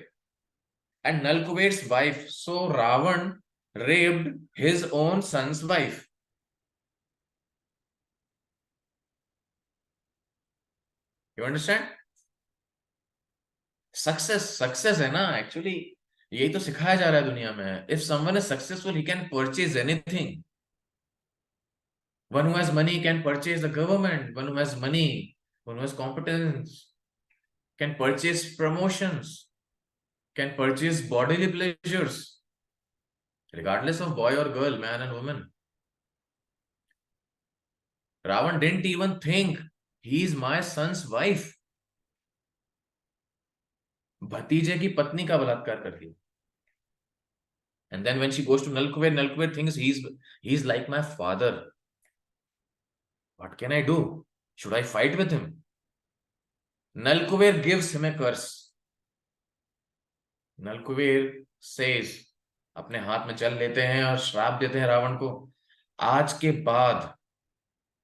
and Nal Kuber's wife, so Ravan raped his own son's wife। You understand? Success success है ना एक्चुअली, यही तो सिखाया जा रहा है दुनिया में। If someone is successful he can purchase anything. one who has money can purchase the government, one who has money, one who has competence can purchase promotions, can purchase bodily pleasures, regardless of boy or girl, man and woman। Ravan didn't even think he is my son's wife। भतीजे की पत्नी का बलात्कार कर दिया। And then when she goes to Nal Kuber thinks he's like my father। What can I do? Should I fight with him? Nal Kuber gives him a curse। Nal Kuber says, अपने हाथ में जल लेते हैं और श्राप देते हैं रावण को, आज के बाद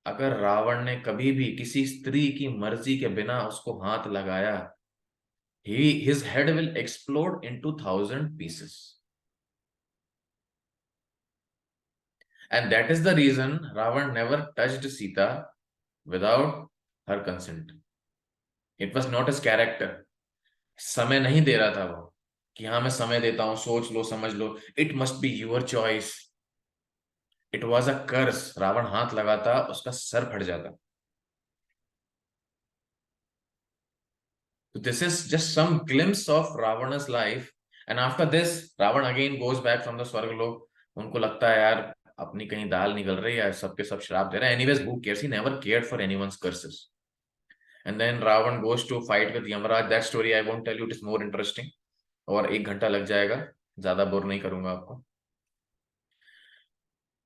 अगर रावण ने कभी भी किसी स्त्री की मर्जी के बिना उसको हाथ लगाया, his head will explode into 1,000 pieces। And that is the reason Ravan never touched Sita without her consent। It was not his character। समय नहीं दे रहा था वो कि हाँ मैं समय देता हूं, सोच लो समझ लो, it must be your choice. It was a curse. Ravan हाथ लगाता उसका सर फट जाता। So this is just some glimpse of Ravana's life. And after this, Ravan again goes back from the Swargalok. उनको लगता है यार अपनी कहीं दाल निकल रही है, सबके सब श्राप दे रहे हैं. Anyways, who cares? He never cared for anyone's curses. And then Ravan goes to fight with Yamaraj. That story I won't tell you. It is more interesting. और 1 घंटा लग जाएगा, ज्यादा बोर नहीं करूंगा आपको.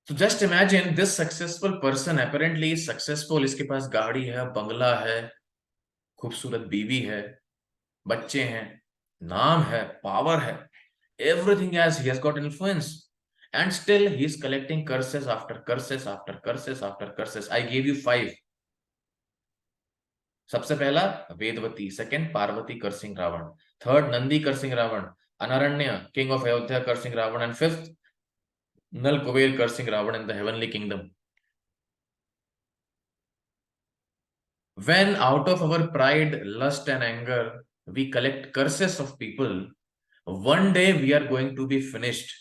So just imagine this successful person, apparently successful. इसके पास गाड़ी है, बंगला है, खूबसूरत बीवी है, बच्चे हैं, नाम है, पावर है, everything as he has got influence, and still he is collecting curses after curses after curses after curses. I gave you 5. सबसे पहला Vedvati, second Parvati cursing Ravan, third Nandi cursing Ravan, Anaranya king of Ayodhya cursing Ravan, and fifth Nal Kuber cursing Ravan in the heavenly kingdom. When out of our pride, lust and anger, we collect curses of people, one day we are going to be finished.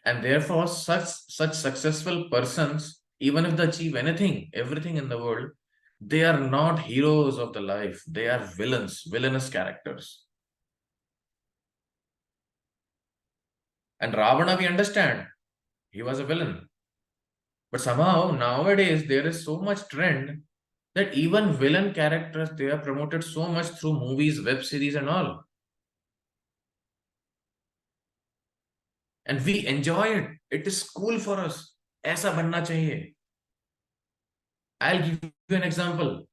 And therefore, such successful persons, even if they achieve anything, everything in the world, they are not heroes of the life. They are villains, villainous characters. And Ravana, we understand, he was a villain. But somehow, nowadays, there is so much trend that even villain characters, they are promoted so much through movies, web series and all. And we enjoy it. It is cool for us. ऐसा बनना चाहिए. I'll give you an example.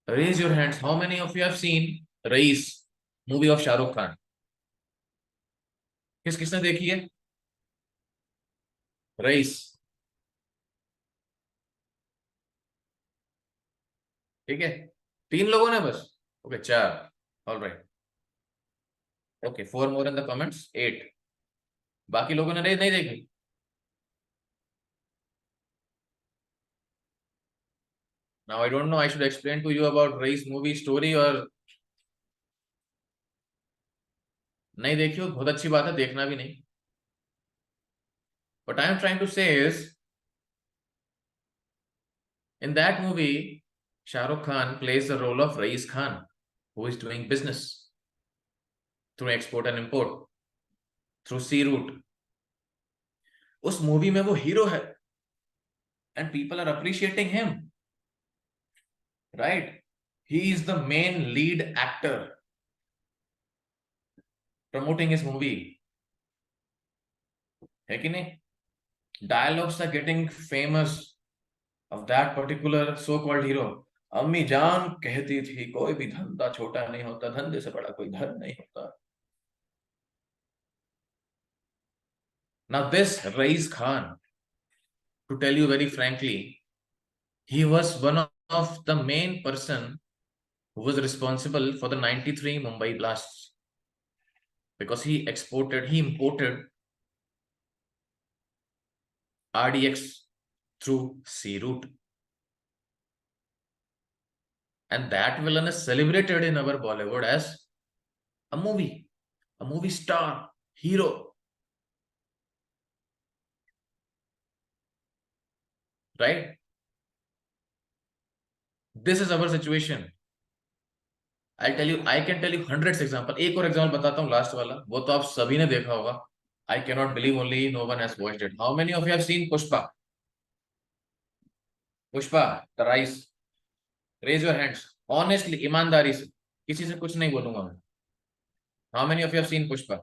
Raise your hands. How many of you have seen Raees, movie of Shah Rukh Khan? किसने देखी है? Raees. ठीक है, 3 लोगों ने बस. Okay, 4. All right. Okay, 4 more in the comments. 8. बाकी लोगों ने नहीं देखी. Now I don't know, I should explain to you about Raees movie story or नहीं देखी हो, बहुत अच्छी बात है, देखना भी नहीं. What I am trying to say is, in that movie, Shah Rukh Khan plays the role of Raees Khan, who is doing business through export and import, through sea route. उस मूवी में वो हीरो है, and people are appreciating him, right? He is the main lead actor promoting his movie. है कि नहीं? Dialogues are getting famous of that particular so-called hero. अम्मी जान कहती थी कोई भी धंधा छोटा नहीं होता, धंधे से बड़ा कोई धन नहीं होता. Now this Raees Khan, to tell you very frankly, he was one of the main person who was responsible for the 93 Mumbai blasts, because he imported RDX through sea route. And that villain is celebrated in our Bollywood as a movie star, hero. Right? This is our situation. I can tell you hundreds example. एक और example बताता हूँ, last वाला, वो तो आप सभी ने देखा होगा. I cannot believe only no one has watched it. How many of you have seen Pushpa? Pushpa, the rise. Raise your hands. Honestly, ईमानदारी से, किसी से कुछ नहीं बोलूंगा मैं. How many of you have seen Pushpa?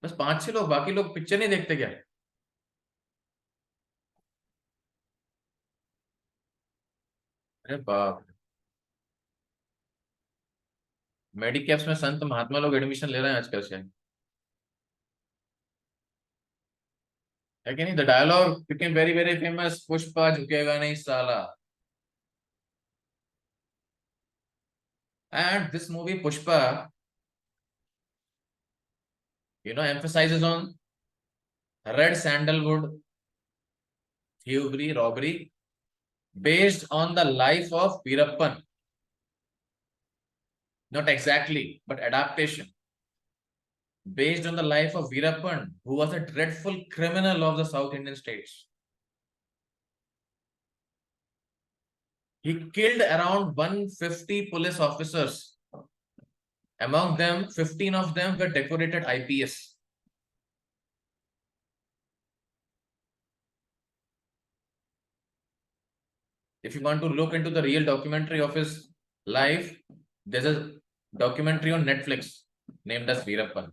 बस 5-6 लोग, बाकी लोग पिक्चर नहीं देखते क्या? अरे बाप, मेडिकैप्स में संत महात्मा लोग एडमिशन ले रहे हैं आजकल से, है कि नहीं? The dialogue became very very famous, Pushpa झुकेगा नहीं साला. And this movie Pushpa, emphasizes on red sandalwood thievery, robbery, based on the life of Veerappan. Not exactly, but adaptation. Based on the life of Veerappan, who was a dreadful criminal of the South Indian states. He killed around 150 police officers. Among them, 15 of them were decorated IPS. If you want to look into the real documentary of his life, there's a documentary on Netflix named as Veerappan.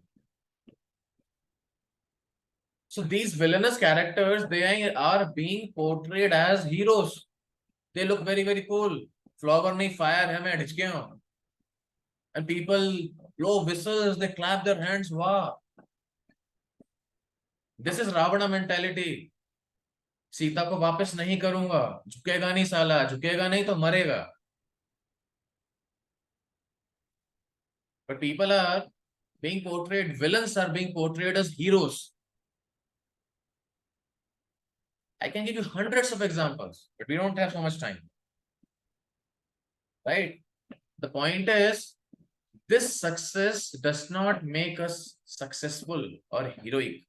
So these villainous characters, they are being portrayed as heroes. They look very, very cool. Flower nahi fire hai, main hitch gaya hu. And people blow whistles, they clap their hands. Wow. This is Ravana mentality. Sita को वापस नहीं करूंगा, झुकेगा नहीं साला, झुकेगा नहीं तो मरेगा. But people are being portrayed, villains are being portrayed as heroes. I can give you hundreds of examples, but we don't have so much time. Right? The point is, this success does not make us successful or heroic.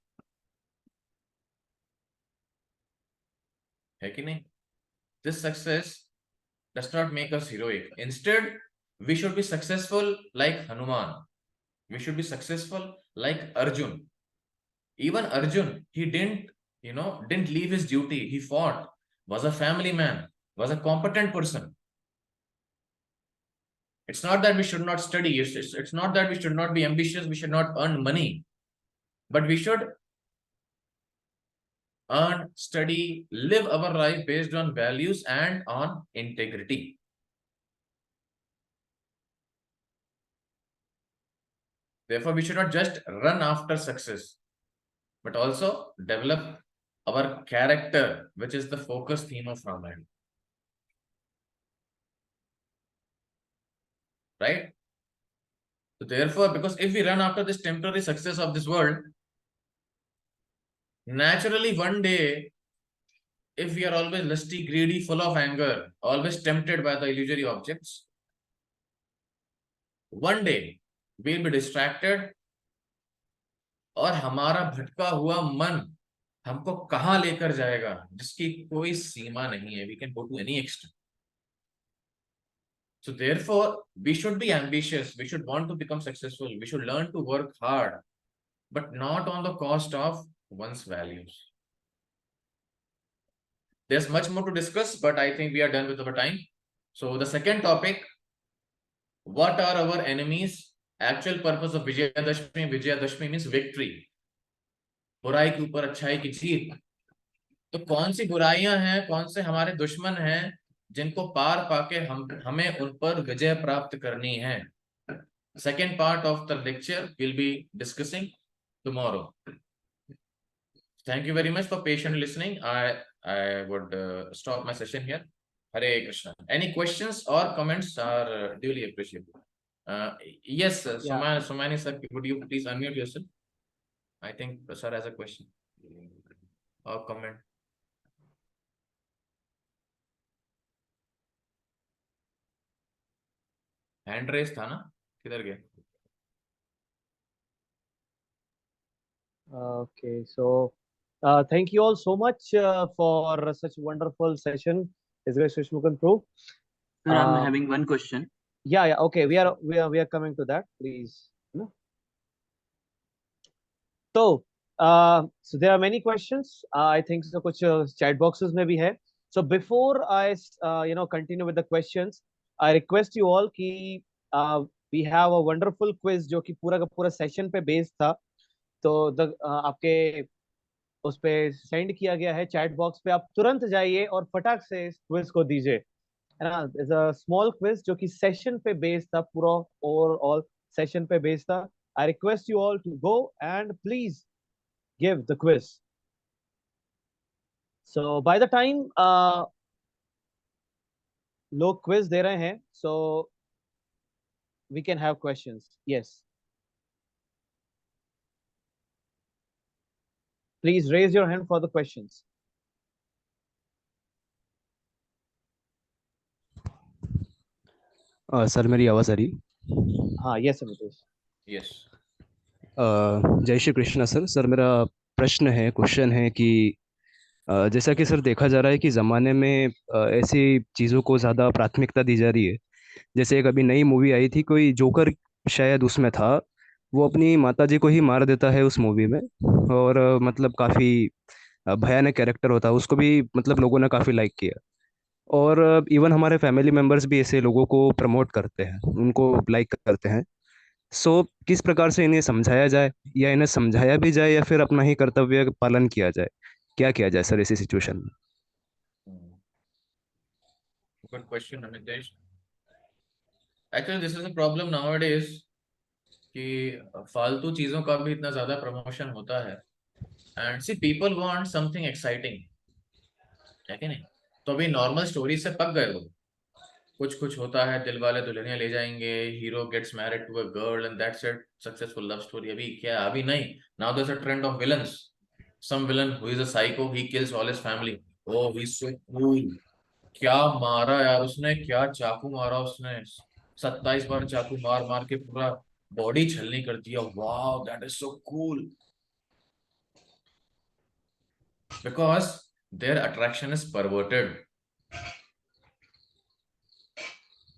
है कि नहीं? This success does not make us heroic. Instead, we should be successful like Hanuman. We should be successful like Arjun. Even Arjun, he didn't leave his duty. He fought, was a family man, was a competent person. It's not that we should not study. It's not that we should not be ambitious. We should not earn money. But we should earn, study, live our life based on values and on integrity. Therefore, we should not just run after success, but also develop our character, which is the focus theme of Ramayana. Right? So therefore, because if we run after this temporary success of this world, naturally one day, if we are always lusty, greedy, full of anger, always tempted by the illusory objects, one day we'll be distracted और हमारा भटका हुआ मन हमको कहां लेकर जाएगा जिसकी कोई सीमा नहीं है. We can go to any extent. So therefore, we should be ambitious. We should want to become successful. We should learn to work hard, but not on the cost of one's values. There's much more to discuss, but I think we are done with our time. So the second topic, what are our enemies? Actual purpose of Vijayadashmi. Vijayadashmi means victory. बुराई के ऊपर अच्छाई की जीत. तो कौन सी बुराइयां हैं, कौन से हमारे दुश्मन हैं जिनको पार पाके हमें उन पर विजय प्राप्त करनी है. Second part of the lecture we'll be discussing tomorrow. Thank you very much for patient listening. I would stop my session here. Hare Krishna. Any questions or comments are duly appreciated. Yes, yeah. Somani sir, would you please unmute yourself? I think sir has a question or comment. Hand raise था ना, किधर गया?
Okay, so thank you all so much for such wonderful session. Is Grace Shmukan Pro?
Sir, I'm having one question.
Yeah. Okay, we are coming to that. Please. No? So there are many questions. I think so. कुछ chat boxes में भी है. So before I continue with the questions, I request you all कि we have a wonderful quiz जो कि पूरा का पूरा session पे based था. तो आपके उस पे सेंड किया गया है चैट बॉक्स पे. आप तुरंत जाइए और फटाक से इस क्विज को दीजिए, है ना. इज अ स्मॉल क्विज जो कि सेशन पे बेस्ड था, पूरा ओवरऑल सेशन पे बेस्ड था. I request you all to go and please give the quiz. So by the time लोग क्विज दे रहे हैं, so we can have questions. Yes, please raise your hand for the questions.
Sir मेरी आवाज आ रही?
हाँ, यस अमितेश.
यस.
जय श्री कृष्ण सर. सर मेरा प्रश्न है, क्वेश्चन है कि जैसा कि सर देखा जा रहा है कि ज़माने में ऐसी चीज़ों को ज़्यादा प्राथमिकता दी जा रही है। जैसे एक अभी नई मूवी आई थी, कोई जोकर शायद उसमें था। वो अपनी माताजी को ही मार देता है उस मूवी में। और मतलब काफ़ी भयानक कैरेक्टर होता है, उसको भी मतलब लोगों ने काफ़ी लाइक किया। और इवन हमारे फैमिली मेम्बर्स भी ऐसे लोगों को प्रमोट करते हैं, उनको लाइक करते हैं। सो किस प्रकार से इन्हें समझाया जाए, या इन्हें समझाया भी जाए, या फिर अपना ही कर्तव्य पालन किया जाए? क्या किया जाए सर ऐसी सिचुएशन में?
Good question Amitesh. Actually this is a problem nowadays कि फालतू चीजों का भी इतना ज्यादा प्रमोशन होता है। And see people want something exciting, है कि नहीं? तो अभी नॉर्मल स्टोरी से पक गए लोग। कुछ कुछ होता है, दिल वाले दुल्हनिया ले जाएंगे, hero gets married to a girl and that's it, successful love story. अभी क्या, अभी नहीं, now there is a trend of villains. Some villain who is a psycho, he kills all his family. Oh he is so cool. क्या मारा यार उसने, क्या चाकू मारा उसने, 27 बार चाकू मार मार के पूरा बॉडी छलनी कर दिया। Wow that is so cool. Because their attraction is perverted.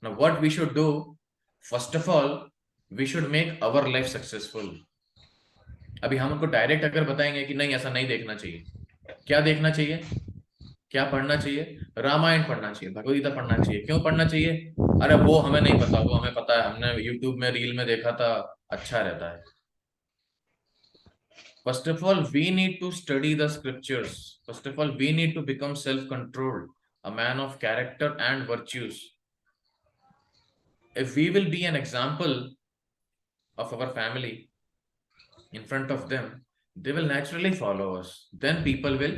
Now, what we should do, first of all, we should make our life successful. अभी हम उनको डायरेक्ट अगर बताएंगे कि नहीं ऐसा नहीं देखना चाहिए, क्या देखना चाहिए, क्या पढ़ना चाहिए? रामायण पढ़ना चाहिए, भगवद गीता पढ़ना चाहिए। क्यों पढ़ना चाहिए? अरे वो हमें नहीं पता, वो हमें पता है, हमने यूट्यूब में रील में देखा था, अच्छा रहता है। First of all, we need to study the scriptures. First of all, we need to become self-controlled, a man of character and virtues. If we will be an example of our family in front of them, they will naturally follow us. Then people will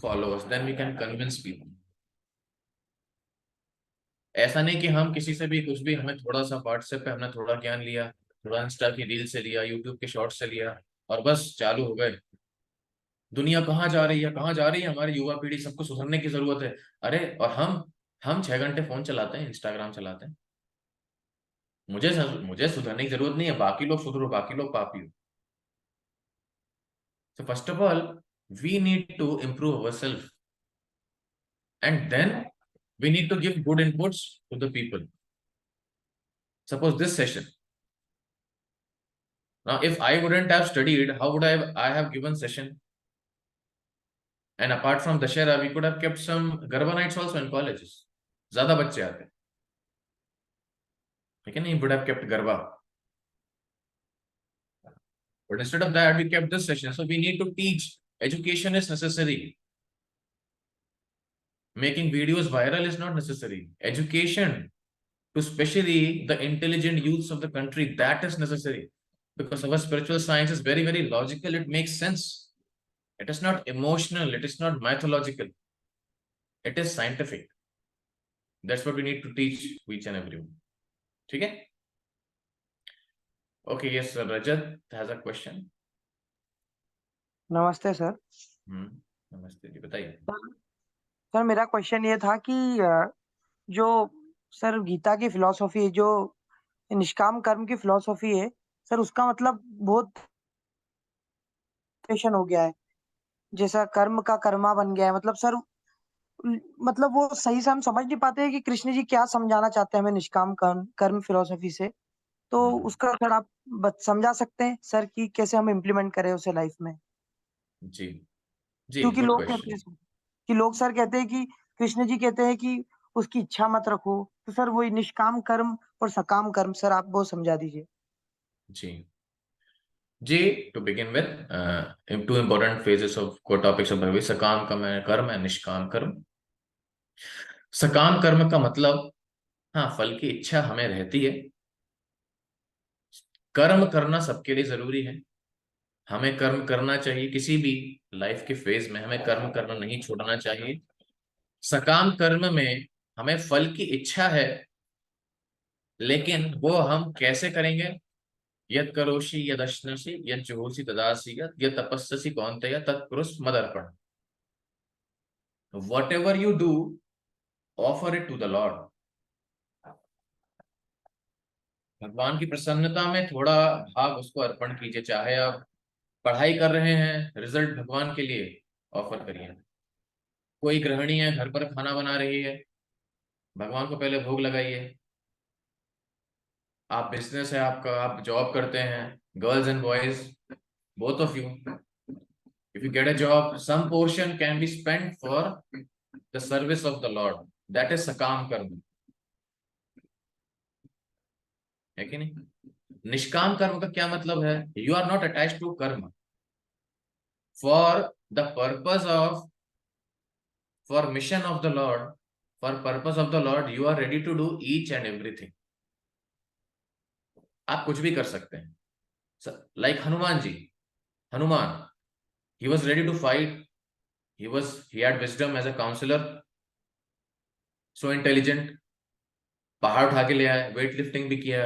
follow us. Then we can convince people. ऐसा नहीं कि हम किसी से भी कुछ भी, हमें थोड़ा सा व्हाट्सएप पे हमने थोड़ा ज्ञान लिया, थोड़ा इंस्टा की रील से लिया, यूट्यूब के शॉर्ट से लिया, और बस चालू हो गए। दुनिया कहाँ जा रही है, कहाँ जा रही है हमारी युवा पीढ़ी, सबको सुधरने की जरूरत है। अरे और हम 6 घंटे फोन चलाते हैं, इंस्टाग्राम चलाते हैं। मुझे सुधरने की जरूरत नहीं है, बाकी लोग सुधरो, बाकी लोग पापी हो। So first of all, we need to improve ourselves, and then we need to give good inputs to the people. Suppose this session. Now, if I wouldn't have studied, how would I have given session? And apart from Dashera, we could have kept some Garba nights also in colleges. ज़्यादा बच्चे आते, लेकिन we would have kept Garba. But instead of that, we kept this session. So we need to teach. Education is necessary. Making videos viral is not necessary. Education, to especially the intelligent youths of the country, that is necessary. Because our spiritual science is very, very logical. It makes sense. It is not emotional. It is not mythological. It is scientific. That's what we need to teach to each and everyone. Okay? Okay, yes, sir. Rajat has a question.
नमस्ते सर।
नमस्ते जी, बताइए।
सर मेरा क्वेश्चन ये था कि जो सर गीता की फिलॉसफी, जो निष्काम कर्म की फिलॉसफी है सर, उसका मतलब बहुत क्वेश्चन हो गया है। जैसा कर्म का कर्मा बन गया है, मतलब सर मतलब वो सही से हम समझ नहीं पाते हैं कि कृष्ण जी क्या समझाना चाहते हैं हमें निष्काम कर्म कर्म फिलॉसफी से। तो उसका सर आप समझा सकते हैं सर कि कैसे हम इम्प्लीमेंट करें उसे लाइफ में?
जी जी,
क्योंकि
गुड
लोग कहते
क्वेश्चन।
हैं कि लोग सर कहते हैं कि कृष्ण जी कहते हैं कि उसकी इच्छा मत रखो, तो सर वही निष्काम कर्म और सकाम कर्म, सर आप वो समझा दीजिए।
जी जी, to begin with, two important phases of core topics of Bhagavad, सकाम कर्म and निष्काम कर्म। सकाम कर्म का मतलब, हाँ, फल की इच्छा हमें रहती है। कर्म करना सबके लिए जरूरी है। हमें कर्म करना चाहिए, किसी भी लाइफ के फेज में हमें कर्म करना नहीं छोड़ना चाहिए। सकाम कर्म में हमें फल की इच्छा है, लेकिन वो हम कैसे करेंगे? यत् करोषि यदश्नसि यज्जुहोषि ददासि यत् तपस्ससि कौन्तेय तत्कुरुष्व मदर्पण। Whatever you do, offer it to the Lord. भगवान की प्रसन्नता में थोड़ा भाग उसको अर्पण कीजिए। चाहे आप पढ़ाई कर रहे हैं, रिजल्ट भगवान के लिए, ऑफर करिए। कोई गृहिणी है, घर पर खाना बना रही है, भगवान को पहले भोग लगाइए। आप बिजनेस है आपका, आप जॉब करते हैं, girls and boys, both of you, if you get a job, some portion can be spent for the service of the Lord. That is sakam karma, है कि नहीं? निष्काम कर्म का क्या मतलब है? You are not attached to karma. For the purpose of, for mission of the Lord, for purpose of the Lord, you are ready to do each and everything. आप कुछ भी कर सकते हैं. Like Hanuman ji, Hanuman, he was ready to fight. He had wisdom as a counselor, so intelligent. पहाड़ उठा के ले आए, वेट लिफ्टिंग भी किया,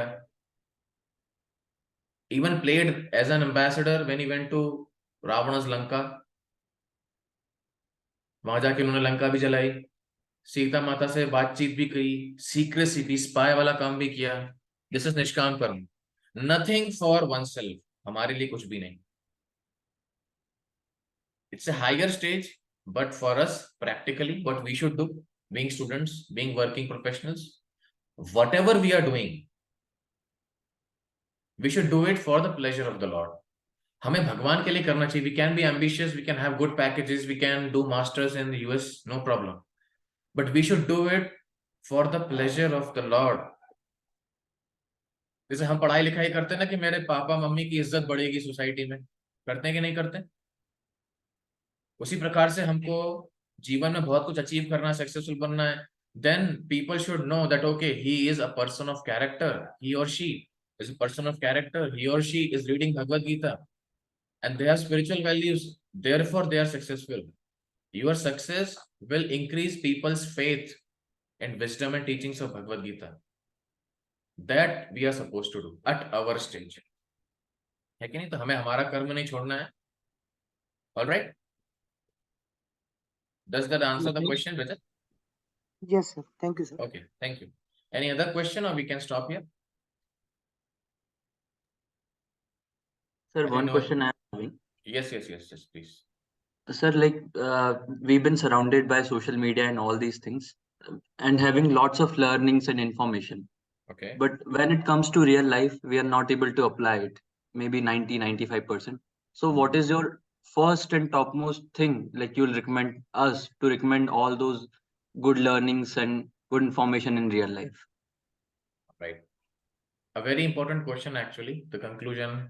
even played as an ambassador when he went to Ravana's Lanka. वहां जाके उन्होंने लंका भी जलाई, सीता माता से बातचीत भी की, सीक्रेसी भी, स्पाई वाला काम भी किया. दिस इज निष्काम कर्म. नथिंग फॉर वन सेल्फ, हमारे लिए कुछ भी नहीं. It's a higher stage, but for us practically what we should do, being students, being working professionals, whatever we are doing, we should do it for the pleasure of the Lord. हमें भगवान के लिए करना चाहिए. We can be ambitious, we can have good packages, we can do masters in the US, no problem, but we should do it for the pleasure of the Lord. जैसे हम पढ़ाई लिखाई करते हैं ना कि मेरे पापा मम्मी की इज्जत बढ़ेगी सोसाइटी में, करते हैं कि नहीं करते? उसी प्रकार से हमको जीवन में बहुत कुछ अचीव करना है, सक्सेसफुल बनना है. Then people should know that okay, he is a person of character, he or she is a person of character, he or she is reading Bhagavad Gita and they have spiritual values, therefore they are successful. Your success will increase people's faith in wisdom and teachings of Bhagavad Gita. That we are supposed to do at our stage, है कि नहीं? तो हमें हमारा कर्म नहीं छोड़ना है. All right, does that answer the question, Rajat?
Yes, sir. Thank you, sir.
Okay, thank you. Any other question, or we can stop here?
Sir,
I
one
know.
question I am having.
Yes, please.
Sir, like we've been surrounded by social media and all these things, and having lots of learnings and information.
Okay.
But when it comes to real life, we are not able to apply it, maybe 90-95%. So what is your first and topmost thing, like you'll recommend us to recommend all those good learnings and good information in real life?
Right. A very important question, actually. The conclusion.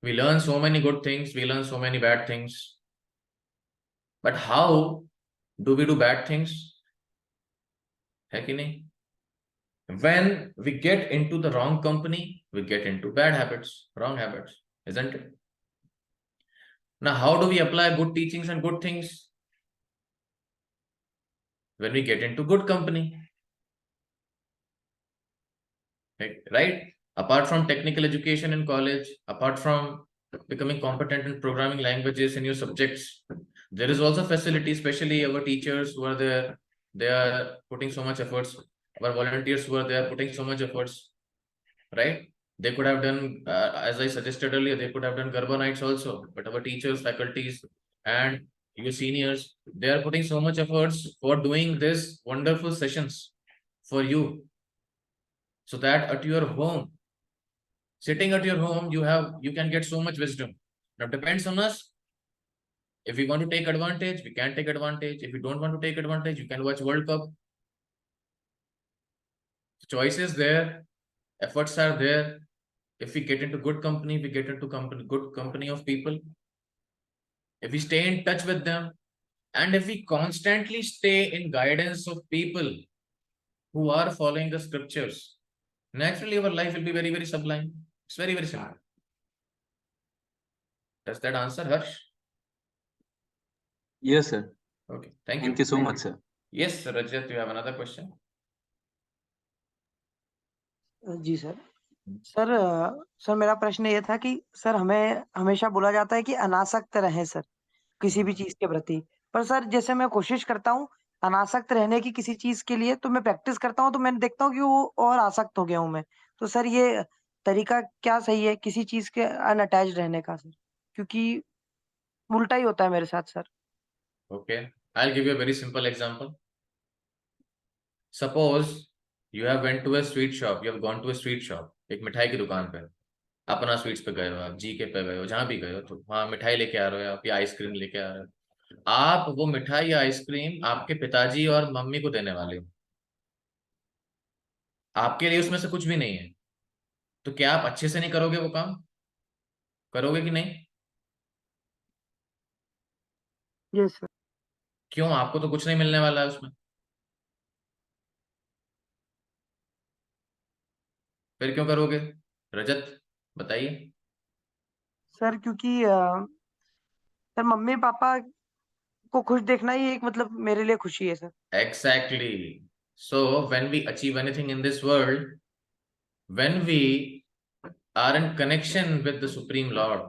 We learn so many good things, we learn so many bad things. But how do we do bad things? है कि नहीं? When we get into the wrong company, we get into bad habits, wrong habits, isn't it? Now, how do we apply good teachings and good things? When we get into good company. Right? Apart from technical education in college, apart from becoming competent in programming languages in your subjects, there is also facility, especially our teachers who are there. They are putting so much efforts. Our volunteers who are there putting so much efforts, right? They could have done, as I suggested earlier, they could have done Garba nights also. But our teachers, faculties, and your seniors, they are putting so much efforts for doing this wonderful sessions for you, so that at your home, sitting at your home, you can get so much wisdom. Now depends on us. If we want to take advantage, we can take advantage. If you don't want to take advantage, you can watch World Cup. Choice is there, efforts are there. If we get into good company, we get into good company of people. If we stay in touch with them, and if we constantly stay in guidance of people who are following the scriptures, naturally our life will be very, very sublime. It's very, very simple. Does that answer, Harsh?
Yes, sir.
Okay, thank you.
Thank you so much, sir.
Yes, Rajat, you have another question?
जी सर. सर मेरा प्रश्न ये था कि सर हमें हमेशा बोला जाता है कि अनासक्त रहें सर किसी भी चीज के प्रति. पर सर जैसे मैं कोशिश करता हूँ अनासक्त रहने की किसी चीज के लिए, तो मैं प्रैक्टिस करता हूँ तो मैं देखता हूँ कि वो और आसक्त हो गया हूँ मैं. तो सर ये तरीका क्या सही है किसी चीज के अनअटैच्ड रहने का सर? क्योंकि उल्टा ही होता है मेरे साथ sir.
Okay, I'll give you a very simple example. Suppose you have went to a sweet shop, you have gone to a sweet shop, एक मिठाई की दुकान पे, अपना स्वीट्स पे गए हो आप, जीके पे गए हो, जहां भी गए हो, तो वहां मिठाई लेके आ रहे हो आप या आइसक्रीम लेके आ रहे हो। आप वो मिठाई या आइसक्रीम आपके पिताजी और मम्मी को देने वाले हो, आपके लिए उसमें से कुछ भी नहीं है, तो क्या आप अच्छे से नहीं करोगे वो काम? करोगे कि नहीं?
Yes sir.
क्यों? आपको तो कुछ नहीं मिलने वाला है उसमें, फिर क्यों करोगे? रजत, बताइए।
सर क्योंकि सर मम्मी पापा को खुश देखना ही एक मतलब मेरे लिए खुशी है sir.
Exactly. So when we achieve anything in this world, when we are in connection with the Supreme Lord,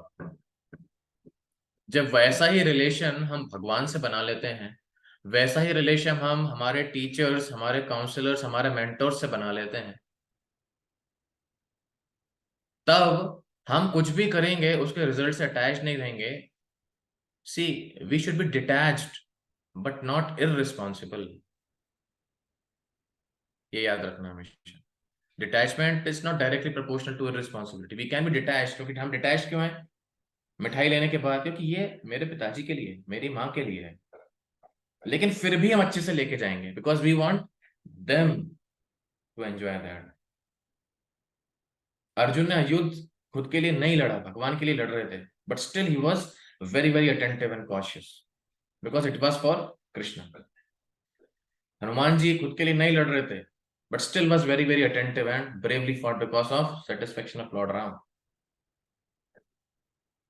जब वैसा ही रिलेशन हम भगवान से बना लेते हैं, वैसा ही रिलेशन हम हमारे टीचर्स, हमारे काउंसलर्स, हमारे मेंटोर्स से बना लेते हैं, तब हम कुछ भी करेंगे उसके रिजल्ट से अटैच नहीं रहेंगे। See, we should be detached but not irresponsible, ये याद रखना हमेशा। Detachment is not directly proportional to irresponsibility. We can be detached, क्योंकि हम डिटैच क्यों हैं मिठाई लेने के बाद? क्योंकि ये मेरे पिताजी के लिए, मेरी माँ के लिए है, लेकिन फिर भी हम अच्छे से लेके जाएंगे because we want them to enjoy that. Arjun ने युद्ध खुद के लिए नहीं लड़ा, भगवान के लिए लड़ रहे थे, but still he was very very attentive and cautious because it was for Krishna. Hanuman ji खुद के लिए नहीं लड़ रहे थे, but still was very very attentive and bravely fought because of satisfaction of lord Ram.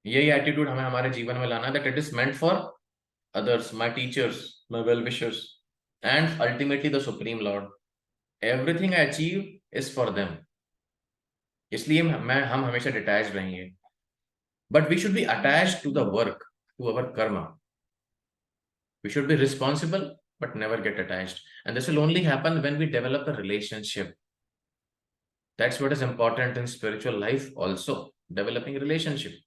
यही एटीट्यूड हमें हमारे जीवन में लाना है, that it is meant for others, my teachers, my well-wishers, and ultimately the Supreme Lord. Everything I achieve is for them. इसलिए हम हमेशा डिटैच रहेंगे, but we should be attached to the work, to our karma. We should be responsible, but never get attached. And this will only happen when we develop a relationship. That's what is important in spiritual life also, developing a relationship.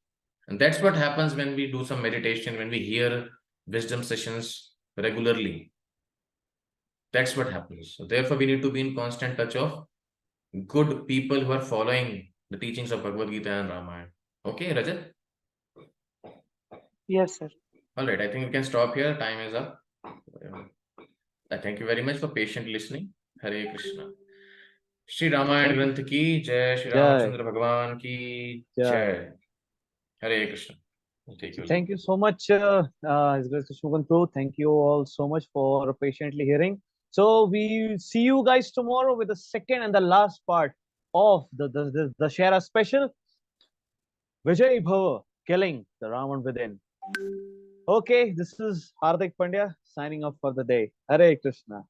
And that's what happens when we do some meditation, when we hear wisdom sessions regularly. That's what happens. So therefore, we need to be in constant touch of good people who are following the teachings of Bhagavad Gita and Ramayana. Okay, Rajat?
Yes sir.
All right, I think we can stop here. Time is up. I thank you very much for patient listening. Hare Krishna. Shri Ramayan ग्रंथ की जय, श्री रामचंद्र भगवान की जय। हरे Krishna.
Thank you so much, His Grace Krishna Prabhu. Thank you all so much for patiently hearing. So we see you guys tomorrow with the second and the last part of the Shara special, Vijay Bhava, killing the Ravan within. Okay, this is Hardik Pandya signing off for the day. Hare Krishna.